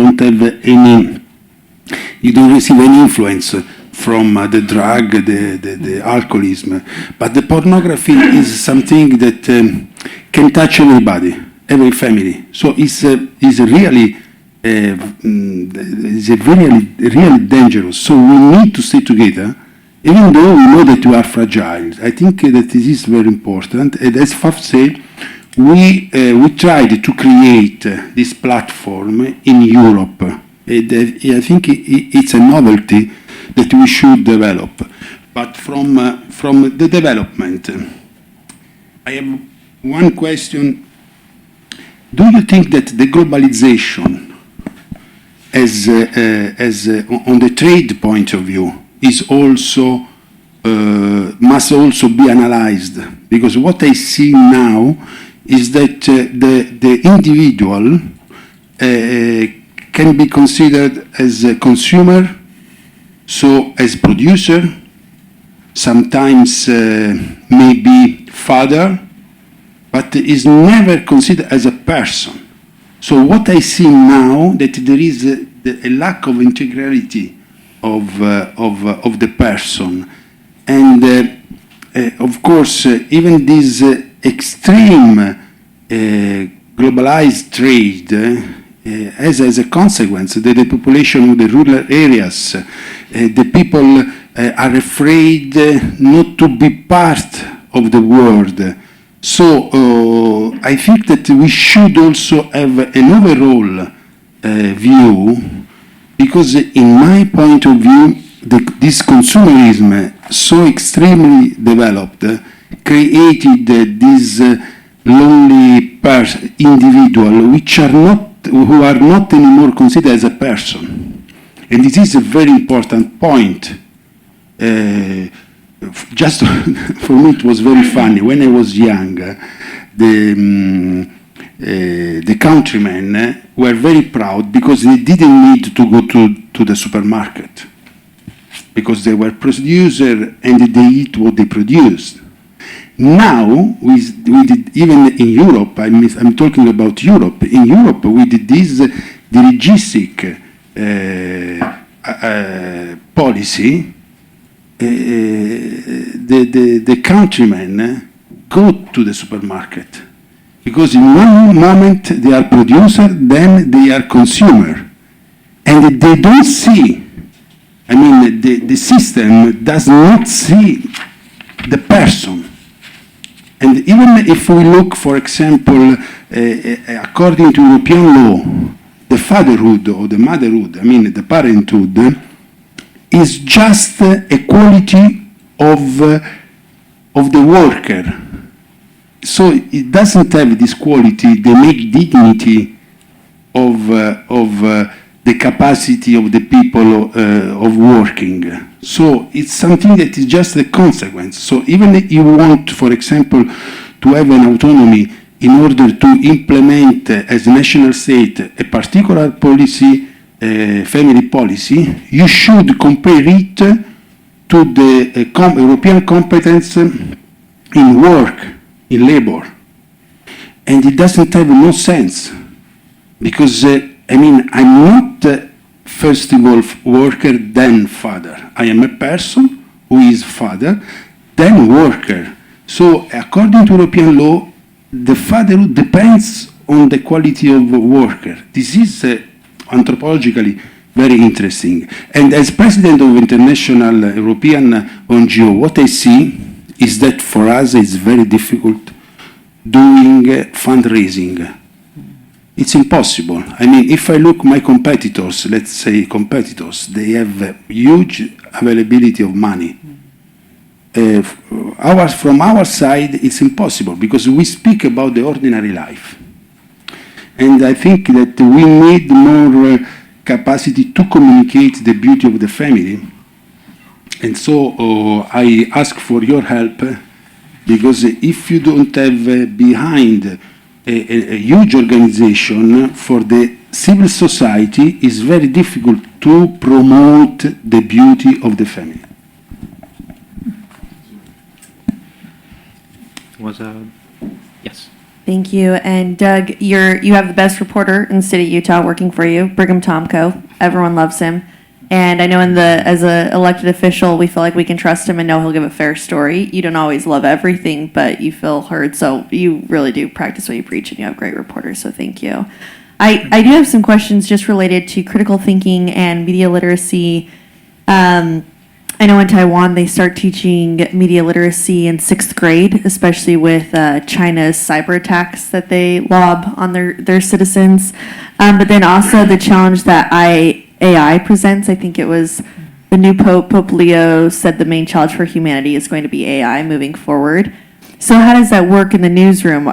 don't receive any influence from the drug, the alcoholism. But the pornography is something that can touch everybody, every family. So it's really dangerous. So we need to stay together, even though we know that we are fragile. I think that this is very important. And as Faf said, we tried to create this platform in Europe. And I think it's a novelty that we should develop. But from the development, I have one question. Do you think that the globalization, as on the trade point of view, is also must also be analyzed? Because what I see now is that the individual can be considered as a consumer, so as producer, sometimes maybe father, but is never considered as a person. So what I see now, that there is a lack of integrality of the person. And of course, even this extreme globalized trade has as a consequence that the population of the rural areas, the people are afraid not to be part of the world. So I think that we should also have an overall view, because in my point of view, this consumerism so extremely developed created this lonely individual who are not anymore considered as a person. And this is a very important point. Just for me, it was very funny. When I was young, the countrymen were very proud because they didn't need to go to the supermarket, because they were producer and they eat what they produced. Now, we did, even in Europe, I'm talking about Europe, in Europe we did this dirigistic policy. The countrymen go to the supermarket. Because in one moment they are producer, then they are consumer. And they don't see, I mean, the system does not see the person. And even if we look, for example, according to European law, the fatherhood or the motherhood, I mean, the parenthood, is just a quality of the worker. So it doesn't have this quality, the make dignity of the capacity of the people of working. So it's something that is just a consequence. So even if you want, for example, to have an autonomy in order to implement as a national state a particular policy, family policy, you should compare it to the European competence in work, in labor. And it doesn't have no sense. Because, I mean, I'm not first of all worker, then father. I am a person who is father, then worker. So according to European law, the fatherhood depends on the quality of worker. This is anthropologically very interesting. And as president of International European NGO, what I see is that for us it's very difficult doing fundraising. It's impossible. I mean, if I look my competitors, let's say competitors, they have a huge availability of money. From our side, it's impossible because we speak about the ordinary life. And I think that we need more capacity to communicate the beauty of the family. And so I ask for your help because if you don't have behind a huge organization for the civil society, it's very difficult to promote the beauty of the family. Yes. Thank you. And Doug, you have the best reporter in the state of Utah working for you, Brigham Tomko. Everyone loves him. And I know as an elected official, we feel like we can trust him and know he'll give a fair story. You don't always love everything, but you feel heard. So you really do practice what you preach, and you have great reporters. So thank you. I do have some questions just related to critical thinking and media literacy. I know in Taiwan they start teaching media literacy in 6th grade, especially with China's cyber attacks that they lob on their citizens. But then also the challenge that AI presents. I think it was the new Pope Leo said the main challenge for humanity is going to be AI moving forward. So how does that work in the newsroom?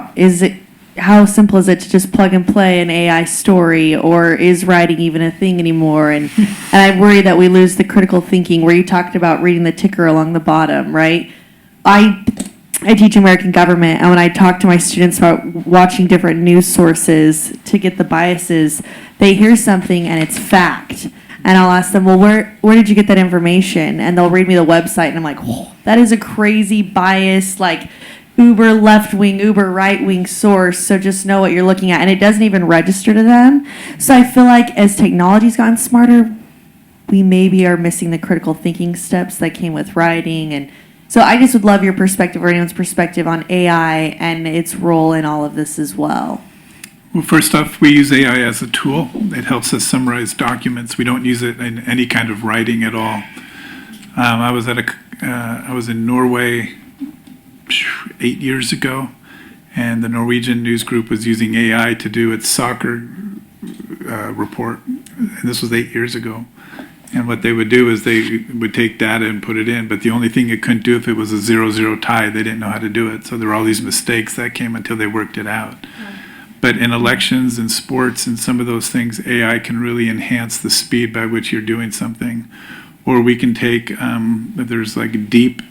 How simple is it to just plug and play an AI story, or is writing even a thing anymore? And I worry that we lose the critical thinking where you talked about reading the ticker along the bottom, right? I teach American government, and when I talk to my students about watching different news sources to get the biases, they hear something and it's fact. And I'll ask them, well, where did you get that information? And they'll read me the website, and I'm like, oh, that is a crazy bias, like uber left-wing, uber right-wing source, so just know what you're looking at. And it doesn't even register to them. So I feel like as technology's gotten smarter, we maybe are missing the critical thinking steps that came with writing. And so I just would love your perspective or anyone's perspective on AI and its role in all of this as well. Well, first off, we use AI as a tool. It helps us summarize documents. We don't use it in any kind of writing at all. I was in Norway 8 years ago, and the Norwegian news group was using AI to do its soccer report. And this was 8 years ago. And what they would do is they would take data and put it in, but the only thing it couldn't do if it was a 0-0 tie, they didn't know how to do it. So there were all these mistakes that came until they worked it out. But in elections and sports and some of those things, AI can really enhance the speed by which you're doing something. Or we can take, there's like deep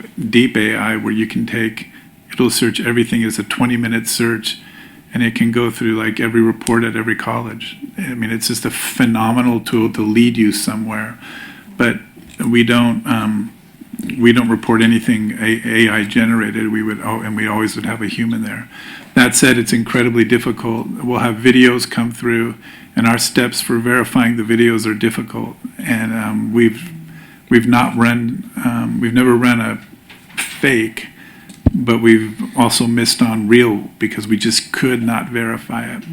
AI where you can take, it'll search everything as a 20-minute search, and it can go through like every report at every college. I mean, it's just a phenomenal tool to lead you somewhere. But we don't report anything AI generated. And we always would have a human there. That said, it's incredibly difficult. We'll have videos come through, and our steps for verifying the videos are difficult. And we've never run a fake, but we've also missed on real because we just could not verify it.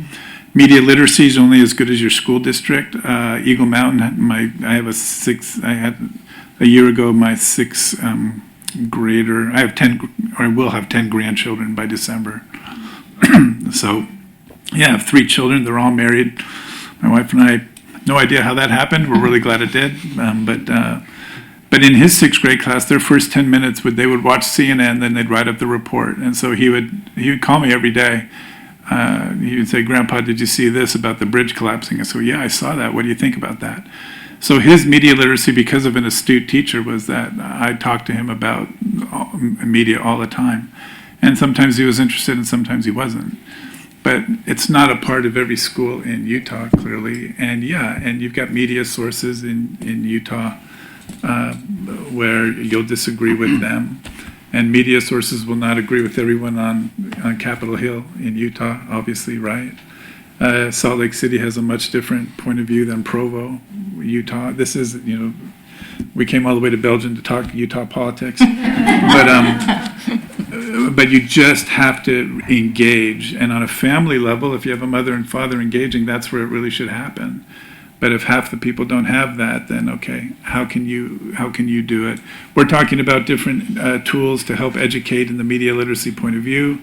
Media literacy is only as good as your school district. Eagle Mountain, I had a year ago my sixth grader. I will have 10 grandchildren by December. So, yeah, I have 3 children. They're all married. My wife and I, no idea how that happened. We're really glad it did. But in his 6th grade class, their first 10 minutes they would watch CNN, then they'd write up the report. And so he would call me every day. He would say, "Grandpa, did you see this about the bridge collapsing?" I said, "Yeah, I saw that. What do you think about that?" So his media literacy, because of an astute teacher, was that I talked to him about media all the time. And sometimes he was interested and sometimes he wasn't. But it's not a part of every school in Utah, clearly. And you've got media sources in Utah where you'll disagree with them. And media sources will not agree with everyone on Capitol Hill in Utah, obviously, right? Salt Lake City has a much different point of view than Provo, Utah. This is, we came all the way to Belgium to talk Utah politics. But you just have to engage. And on a family level, if you have a mother and father engaging, that's where it really should happen. But if half the people don't have that, then okay, how can you do it? We're talking about different tools to help educate in the media literacy point of view.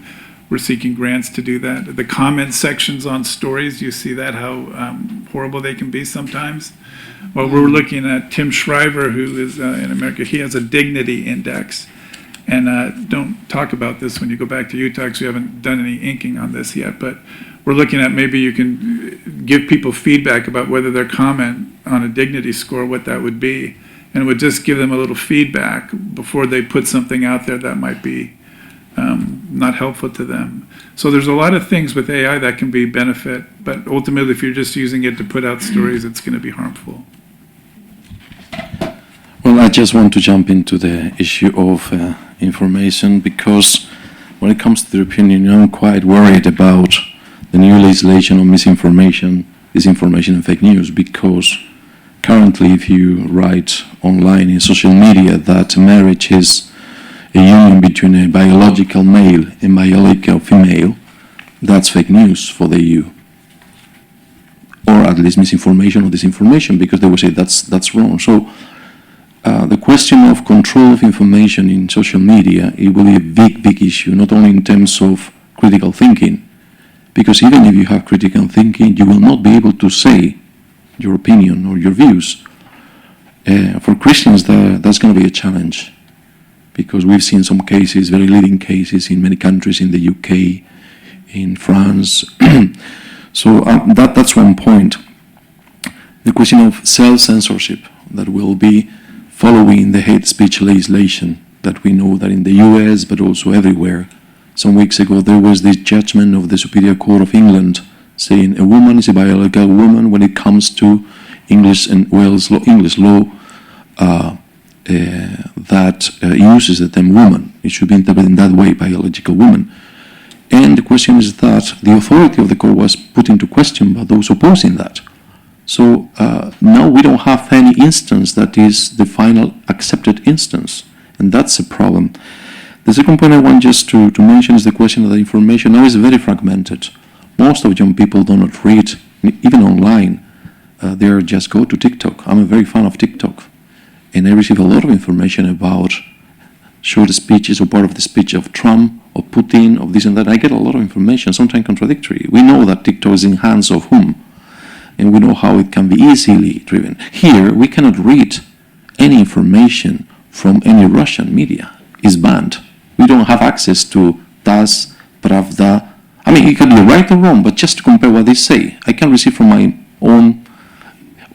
We're seeking grants to do that. The comment sections on stories, you see that, how horrible they can be sometimes. Well, we're looking at Tim Shriver, who is in America. He has a dignity index. And don't talk about this when you go back to Utah, because we haven't done any inking on this yet. But we're looking at maybe you can give people feedback about whether their comment on a dignity score, what that would be. And it would just give them a little feedback before they put something out there that might be not helpful to them. So there's a lot of things with AI that can be benefit, but ultimately if you're just using it to put out stories, it's going to be harmful. Well, I just want to jump into the issue of information, because when it comes to the European Union, I'm quite worried about the new legislation on misinformation, disinformation and fake news, because currently if you write online in social media that marriage is a union between a biological male and biological female, that's fake news for the EU. Or at least misinformation or disinformation, because they will say that's wrong. So the question of control of information in social media, it will be a big issue, not only in terms of critical thinking, because even if you have critical thinking, you will not be able to say your opinion or your views. For Christians, that's going to be a challenge, because we've seen some cases, very leading cases in many countries, in the UK, in France. So that's one point. The question of self-censorship that will be following the hate speech legislation that we know that in the US, but also everywhere. Some weeks ago, there was this judgment of the Superior Court of England saying a woman is a biological woman when it comes to English and Wales law, English law that uses the term woman. It should be interpreted in that way, biological woman. And the question is that the authority of the court was put into question by those opposing that. So now we don't have any instance that is the final accepted instance, and that's a problem. The second point I want just to mention is the question of the information now is very fragmented. Most of young people do not read, even online. They just go to TikTok. I'm a very fan of TikTok, and I receive a lot of information about short speeches or part of the speech of Trump or Putin, of this and that. I get a lot of information, sometimes contradictory. We know that TikTok is in hands of whom, and we know how it can be easily driven. Here, we cannot read any information from any Russian media. It's banned. We don't have access to TASS, Pravda. I mean, it can be right or wrong, but just to compare what they say. I can receive from my own,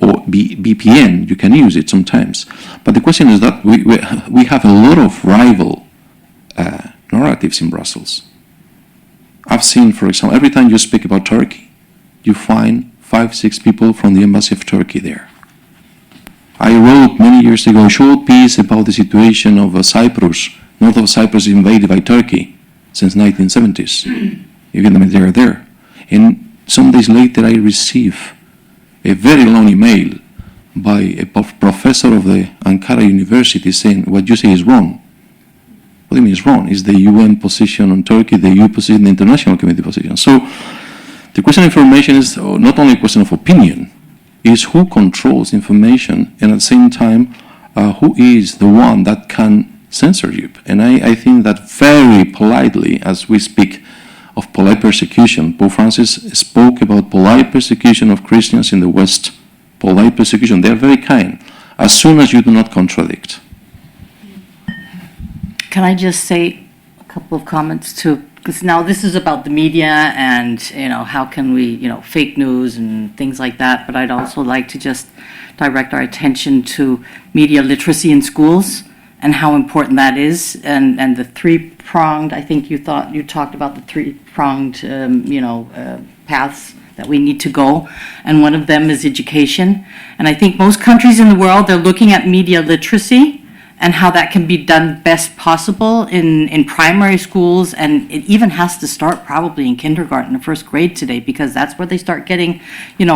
or VPN, you can use it sometimes. But the question is that we have a lot of rival narratives in Brussels. I've seen, for example, every time you speak about Turkey, you find 5-6 people from the embassy of Turkey there. I wrote many years ago a short piece about the situation of Cyprus, north of Cyprus invaded by Turkey since 1970s. Even they are there. And some days later I receive a very long email by a professor of the Ankara University saying what you say is wrong. What do you mean it's wrong? It's the UN position on Turkey, the EU position, the international community position. So the question of information is not only a question of opinion, it's who controls information, and at the same time, who is the one that can censor you. And I think that very politely, as we speak of polite persecution, Pope Francis spoke about polite persecution of Christians in the West. Polite persecution, they are very kind, as soon as you do not contradict. Can I just say a couple of comments too? Because now this is about the media and, how can we, fake news and things like that. But I'd also like to just direct our attention to media literacy in schools and how important that is. And the three-pronged, I think you talked about the three-pronged, paths that we need to go. And one of them is education. And I think most countries in the world, they're looking at media literacy and how that can be done best possible in primary schools, and it even has to start probably in kindergarten or first grade today, because that's where they start getting,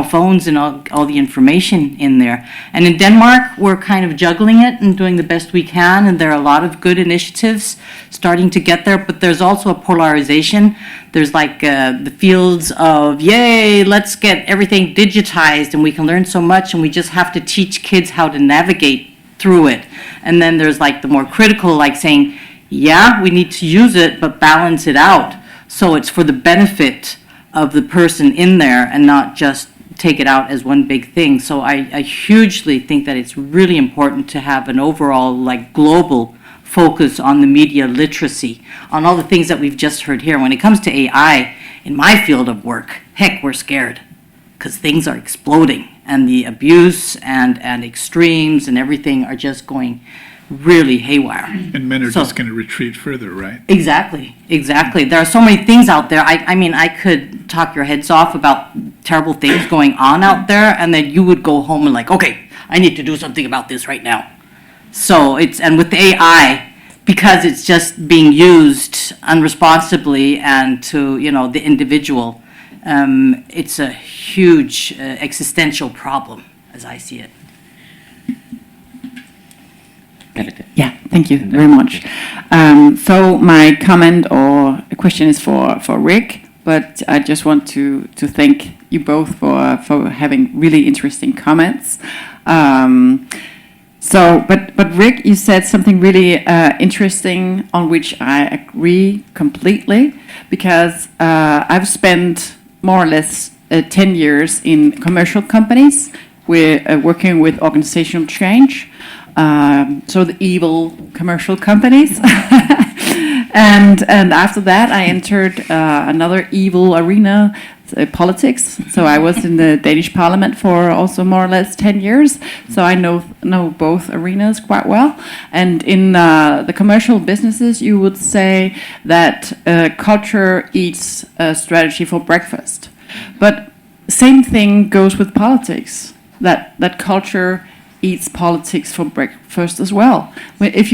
phones and all the information in there. And in Denmark, we're kind of juggling it and doing the best we can, and there are a lot of good initiatives starting to get there, but there's also a polarization. There's like the fields of, yay, let's get everything digitized and we can learn so much and we just have to teach kids how to navigate through it. And then there's like the more critical, like saying, yeah, we need to use it, but balance it out. So it's for the benefit of the person in there and not just take it out as one big thing. So I hugely think that it's really important to have an overall like global focus on the media literacy, on all the things that we've just heard here. When it comes to AI, in my field of work, heck, we're scared because things are exploding. And the abuse and extremes and everything are just going really haywire. And men are just going to retreat further, right? Exactly. There are so many things out there. I mean, I could talk your heads off about terrible things going on out there, and then you would go home and like, okay, I need to do something about this right now. So and with the AI, because it's just being used unresponsibly and to, the individual, it's a huge existential problem, as I see it. Yeah, thank you very much. So my comment or question is for Rick, but I just want to thank you both for having really interesting comments. But Rick, you said something really interesting on which I agree completely, because I've spent more or less 10 years in commercial companies. We're working with organizational change, so the evil commercial companies. and after that, I entered another evil arena, politics. So I was in the Danish parliament for also more or less 10 years. So I know both arenas quite well. And in the commercial businesses, you would say that culture eats strategy for breakfast. But same thing goes with politics. That culture eats politics for breakfast as well. If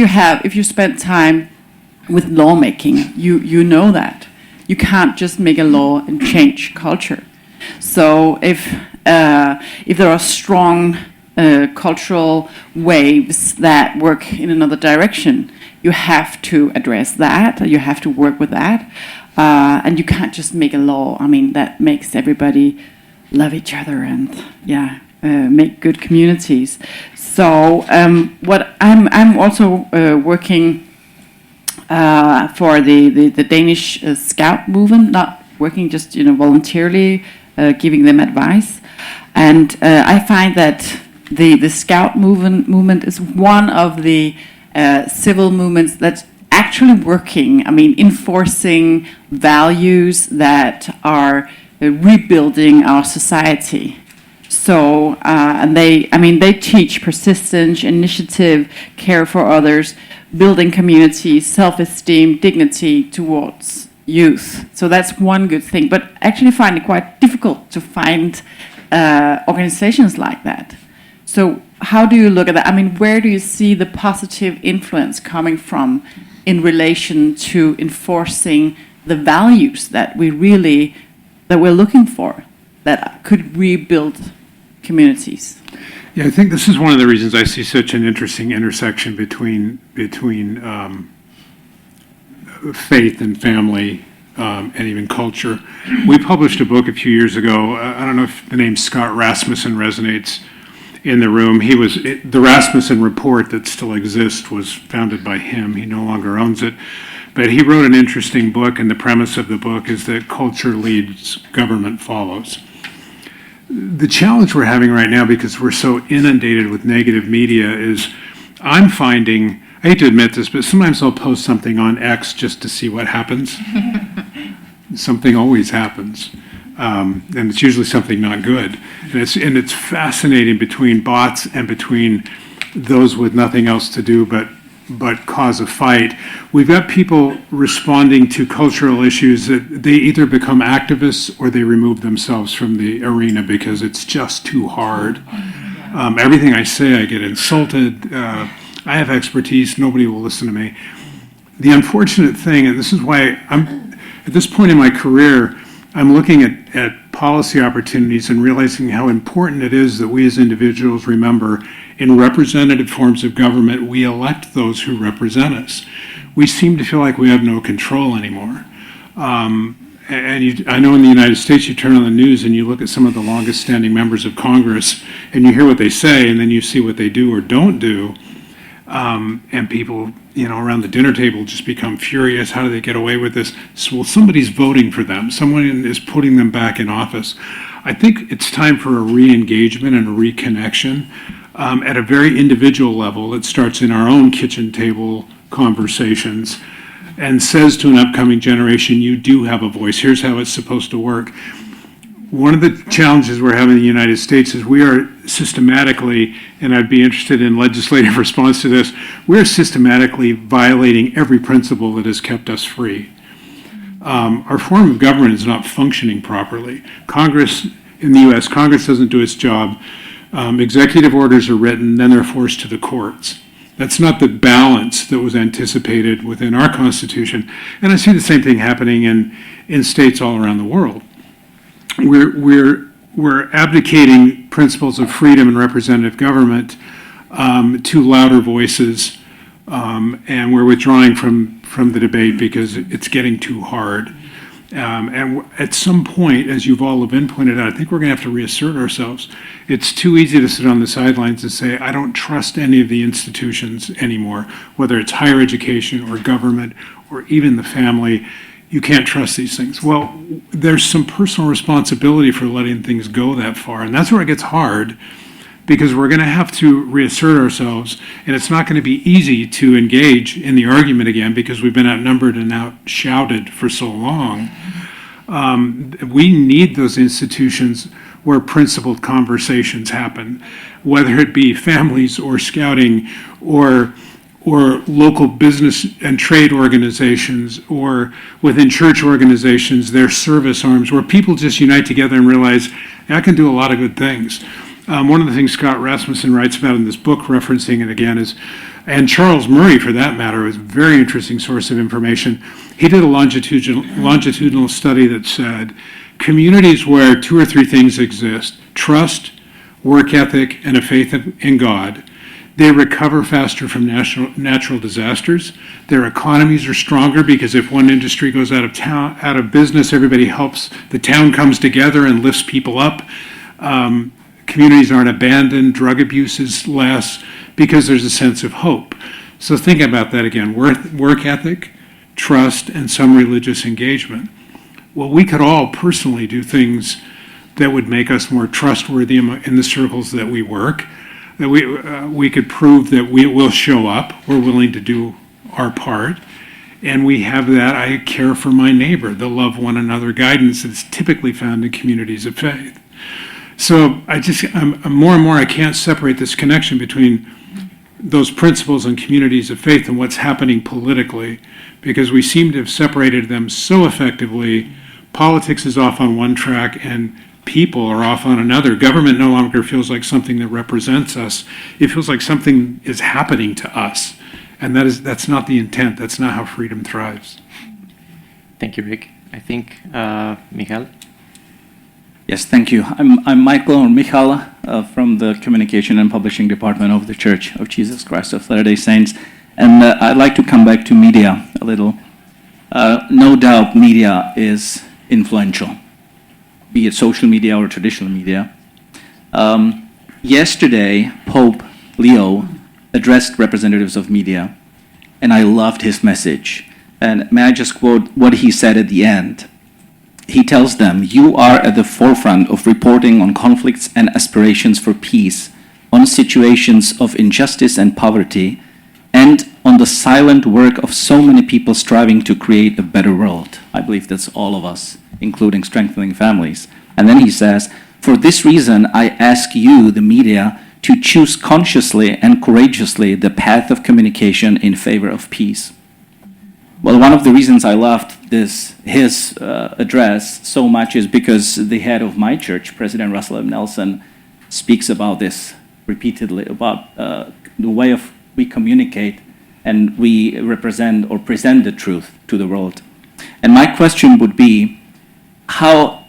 you spend time with lawmaking, you know that. You can't just make a law and change culture. So if there are strong cultural waves that work in another direction, you have to address that. You have to work with that, and you can't just make a law. I mean, that makes everybody love each other and make good communities. So what I'm also working. For the Danish Scout movement, not working just voluntarily, giving them advice, and I find that the Scout movement is one of the civil movements that's actually working. I mean, enforcing values that are rebuilding our society. So and they teach persistence, initiative, care for others, building community, self-esteem, dignity towards youth. So that's one good thing. But actually find it quite difficult to find organizations like that. So how do you look at that? I mean, where do you see the positive influence coming from in relation to enforcing the values that we're looking for, that could rebuild communities? Yeah, I think this is one of the reasons I see such an interesting intersection between faith and family and even culture. We published a book a few years ago. I don't know if the name Scott Rasmussen resonates in the room. The Rasmussen Report that still exists was founded by him. He no longer owns it. But he wrote an interesting book, and the premise of the book is that culture leads, government follows. The challenge we're having right now, because we're so inundated with negative media, is I'm finding, I hate to admit this, but sometimes I'll post something on X just to see what happens. Something always happens. And it's usually something not good. And it's fascinating between bots and between those with nothing else to do but cause a fight. We've got people responding to cultural issues that they either become activists or they remove themselves from the arena because it's just too hard. Everything I say, I get insulted. I have expertise. Nobody will listen to me. The unfortunate thing, and this is why I'm, at this point in my career, I'm looking at policy opportunities and realizing how important it is that we as individuals remember in representative forms of government, we elect those who represent us. We seem to feel like we have no control anymore. I know in the United States, you turn on the news and you look at some of the longest standing members of Congress and you hear what they say and then you see what they do or don't do. And people, around the dinner table just become furious. How do they get away with this? So, well, somebody's voting for them. Someone is putting them back in office. I think it's time for a re-engagement and a reconnection at a very individual level. It starts in our own kitchen table conversations and says to an upcoming generation, you do have a voice. Here's how it's supposed to work. One of the challenges we're having in the United States is we are systematically, and I'd be interested in legislative response to this, we're systematically violating every principle that has kept us free. Our form of government is not functioning properly. Congress, in the US, Congress doesn't do its job. Executive orders are written, then they're forced to the courts. That's not the balance that was anticipated within our Constitution. And I see the same thing happening in states all around the world. We're abdicating principles of freedom and representative government to louder voices, and we're withdrawing from the debate because it's getting too hard. And at some point, as you've all been pointed out, I think we're going to have to reassert ourselves. It's too easy to sit on the sidelines and say, I don't trust any of the institutions anymore, whether it's higher education or government or even the family. You can't trust these things. Well, there's some personal responsibility for letting things go that far. And that's where it gets hard, because we're going to have to reassert ourselves. And it's not going to be easy to engage in the argument again because we've been outnumbered and outshouted for so long. We need those institutions where principled conversations happen, whether it be families or scouting or local business and trade organizations, or within church organizations, their service arms, where people just unite together and realize, I can do a lot of good things. One of the things Scott Rasmussen writes about in this book, referencing it again, is, and Charles Murray, for that matter, is a very interesting source of information. He did a longitudinal study that said, communities where two or three things exist, trust, work ethic, and a faith in God, they recover faster from natural disasters. Their economies are stronger because if one industry goes out of business, everybody helps. The town comes together and lifts people up. Communities aren't abandoned. Drug abuse is less because there's a sense of hope. So think about that again. Work ethic, trust, and some religious engagement. Well, we could all personally do things that would make us more trustworthy in the circles that we work. That we could prove that we will show up, we're willing to do our part, and we have that I care for my neighbor, the love one another guidance that's typically found in communities of faith. So I'm more and more, I can't separate this connection between those principles and communities of faith and what's happening politically, because we seem to have separated them so effectively. Politics is off on one track and people are off on another. Government no longer feels like something that represents us. It feels like something is happening to us. And that's not the intent. That's not how freedom thrives. Thank you, Rick. I think Michal. Yes, thank you. I'm Michael from the Communication and Publishing Department of the Church of Jesus Christ of Latter-day Saints. And I'd like to come back to media a little. No doubt media is influential, be it social media or traditional media. Yesterday, Pope Leo addressed representatives of media, and I loved his message. And may I just quote what he said at the end? He tells them, "You are at the forefront of reporting on conflicts and aspirations for peace, on situations of injustice and poverty, and on the silent work of so many people striving to create a better world." I believe that's all of us, including strengthening families. And then he says, "For this reason, I ask you, the media, to choose consciously and courageously the path of communication in favor of peace." Well, one of the reasons I loved his address so much is because the head of my church, President Russell M. Nelson, speaks about this repeatedly, about the way of we communicate and we represent or present the truth to the world. And my question would be, how,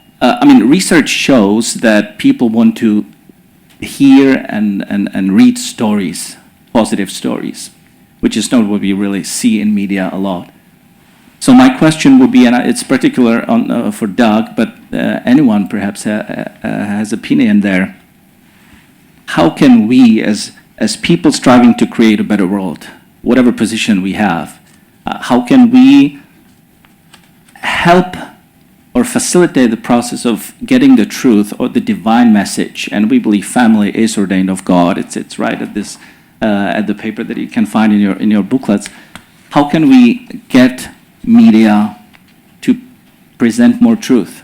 research shows that people want to hear and read stories, positive stories, which is not what we really see in media a lot. So my question would be, and it's particular for Doug, but anyone perhaps has opinion there. How can we, as people striving to create a better world, whatever position we have, how can we help or facilitate the process of getting the truth or the divine message? And we believe family is ordained of God. It's right at this at the paper that you can find in your booklets. How can we get media to present more truth?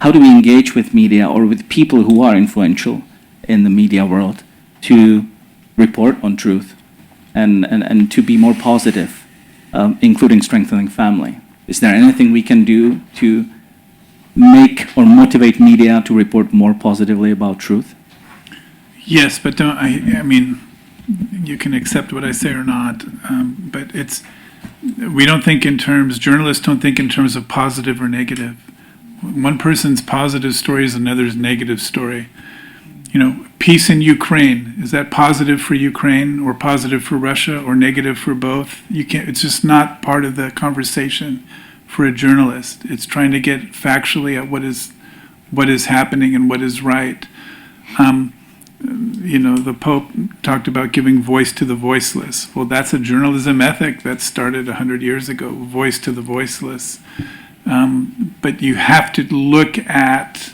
How do we engage with media or with people who are influential in the media world to report on truth and to be more positive, including strengthening family? Is there anything we can do to make or motivate media to report more positively about truth? Yes, but you can accept what I say or not, but we don't think in terms, journalists don't think in terms of positive or negative. One person's positive story is another's negative story. Peace in Ukraine, is that positive for Ukraine or positive for Russia or negative for both? It's just not part of the conversation for a journalist. It's trying to get factually at what is happening and what is right. The Pope talked about giving voice to the voiceless. Well, that's a journalism ethic that started 100 years ago, voice to the voiceless. But you have to look at,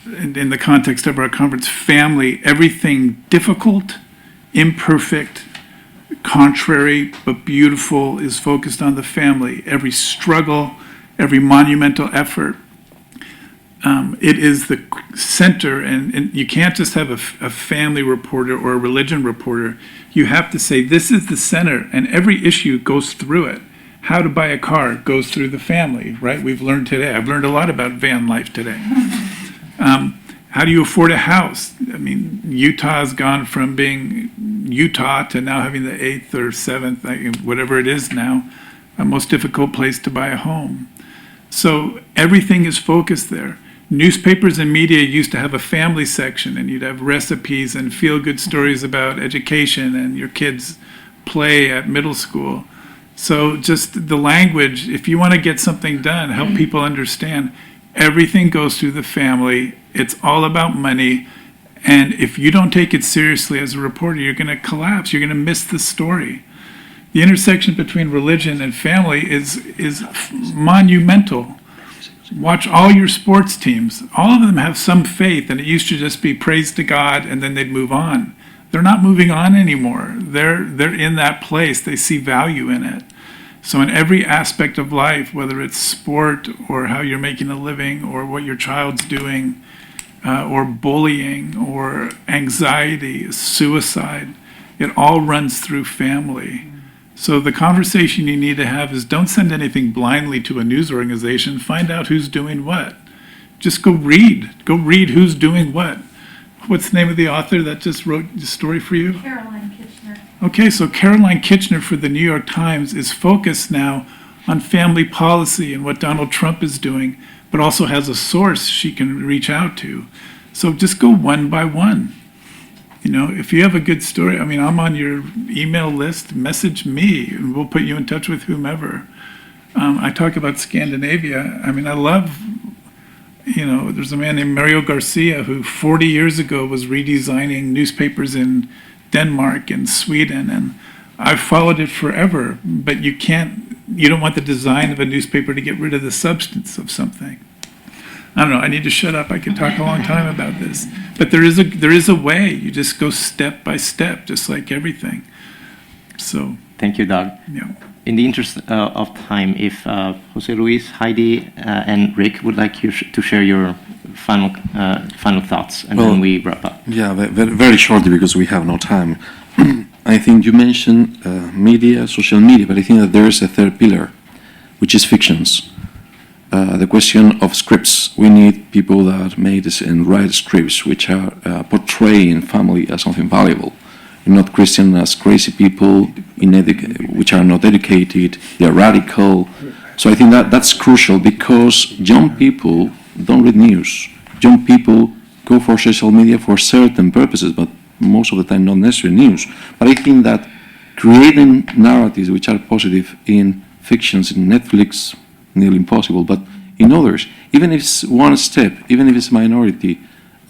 in the context of our conference, family, everything difficult, imperfect, contrary, but beautiful is focused on the family. Every struggle, every monumental effort. It is the center, and you can't just have a family reporter or a religion reporter. You have to say, this is the center, and every issue goes through it. How to buy a car goes through the family, right? We've learned today. I've learned a lot about van life today. How do you afford a house? Utah has gone from being Utah to now having the 8th or 7th, whatever it is now, most difficult place to buy a home. So everything is focused there. Newspapers and media used to have a family section, and you'd have recipes and feel-good stories about education and your kids' play at middle school. So just the language, if you want to get something done, help people understand, everything goes through the family. It's all about money. And if you don't take it seriously as a reporter, you're going to collapse. You're going to miss the story. The intersection between religion and family is monumental. Watch all your sports teams. All of them have some faith, and it used to just be praise to God, and then they'd move on. They're not moving on anymore. They're in that place. They see value in it. So in every aspect of life, whether it's sport or how you're making a living or what your child's doing, or bullying or anxiety, suicide, it all runs through family. So the conversation you need to have is, don't send anything blindly to a news organization. Find out who's doing what. Just go read. Go read who's doing what. What's the name of the author that just wrote the story for you? Caroline Kitchener. Okay, so Caroline Kitchener for the New York Times is focused now on family policy and what Donald Trump is doing, but also has a source she can reach out to. So just go one by one. If you have a good story, I'm on your email list, message me, and we'll put you in touch with whomever. I talk about Scandinavia. I mean, I love, there's a man named Mario Garcia who 40 years ago was redesigning newspapers in Denmark and Sweden, and I've followed it forever, but you don't want the design of a newspaper to get rid of the substance of something. I don't know, I need to shut up. I could talk a long time about this. But there is a way. You just go step by step, just like everything. So, Thank you, Doug. yeah. In the interest of time, if Jose Luis, Heidi, and Rick would like you to share your final thoughts, and then Well, we wrap up. Yeah, very shortly because we have no time. I think you mentioned media, social media, but I think that there is a third pillar, which is fictions. The question of scripts. We need people that make this and write scripts which are portraying family as something valuable. Not Christian as crazy people, which are not educated, they are radical. So I think that that's crucial because young people don't read news. Young people go for social media for certain purposes, but most of the time not necessarily news. But I think that creating narratives which are positive in fictions, in Netflix, nearly impossible, but in others, even if it's one step, even if it's minority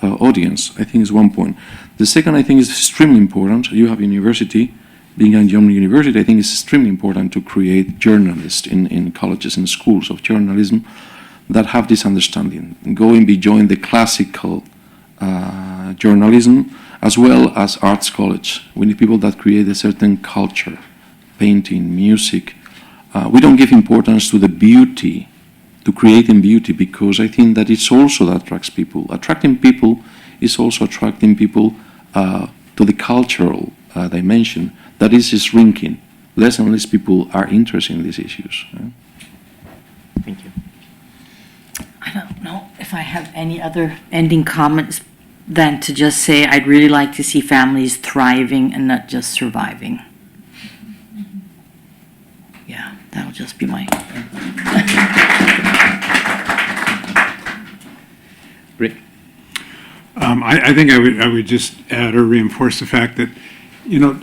audience, I think is one point. The second, I think, is extremely important. You have university, being a young university, I think it's extremely important to create journalists in colleges and schools of journalism that have this understanding, going beyond the classical journalism, as well as arts college. We need people that create a certain culture, painting, music. We don't give importance to the beauty, to creating beauty, because I think that it's also that attracts people. Attracting people is also attracting people to the cultural dimension that is shrinking. Less and less people are interested in these issues. Thank you. I don't know if I have any other ending comments than to just say I'd really like to see families thriving and not just surviving. Yeah, that'll just be my. Rick? I think I would just add or reinforce the fact that,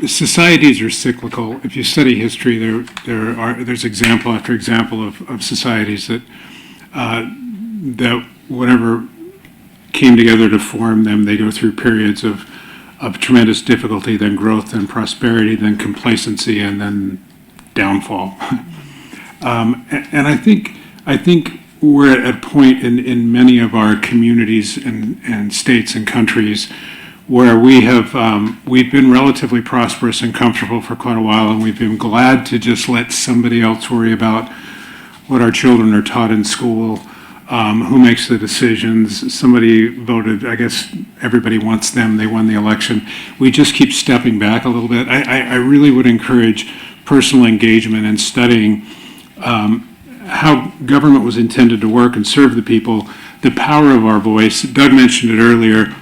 societies are cyclical. If you study history, there's example after example of societies that whatever came together to form them, they go through periods of tremendous difficulty, then growth, then prosperity, then complacency, and then downfall. And I think we're at a point in many of our communities and states and countries where we've been relatively prosperous and comfortable for quite a while, and we've been glad to just let somebody else worry about what our children are taught in school, who makes the decisions. Somebody voted, I guess everybody wants them, they won the election. We just keep stepping back a little bit. I really would encourage personal engagement and studying how government was intended to work and serve the people, the power of our voice. Doug mentioned it earlier.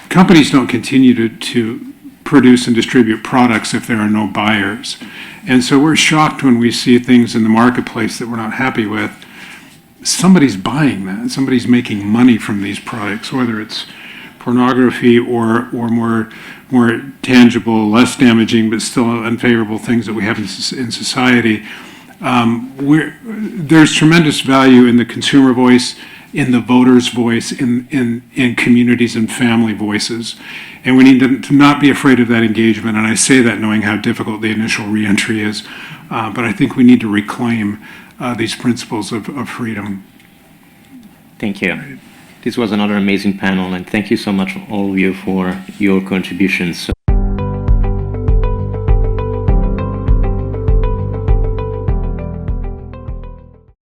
Companies don't continue to produce and distribute products if there are no buyers. And so we're shocked when we see things in the marketplace that we're not happy with. Somebody's buying that. Somebody's making money from these products, whether it's pornography or more tangible, less damaging, but still unfavorable things that we have in society. There's tremendous value in the consumer voice, in the voter's voice, in communities and family voices. And we need to not be afraid of that engagement. And I say that knowing how difficult the initial reentry is. But I think we need to reclaim these principles of freedom. Thank you. This was another amazing panel, and thank you so much, all of you, for your contributions.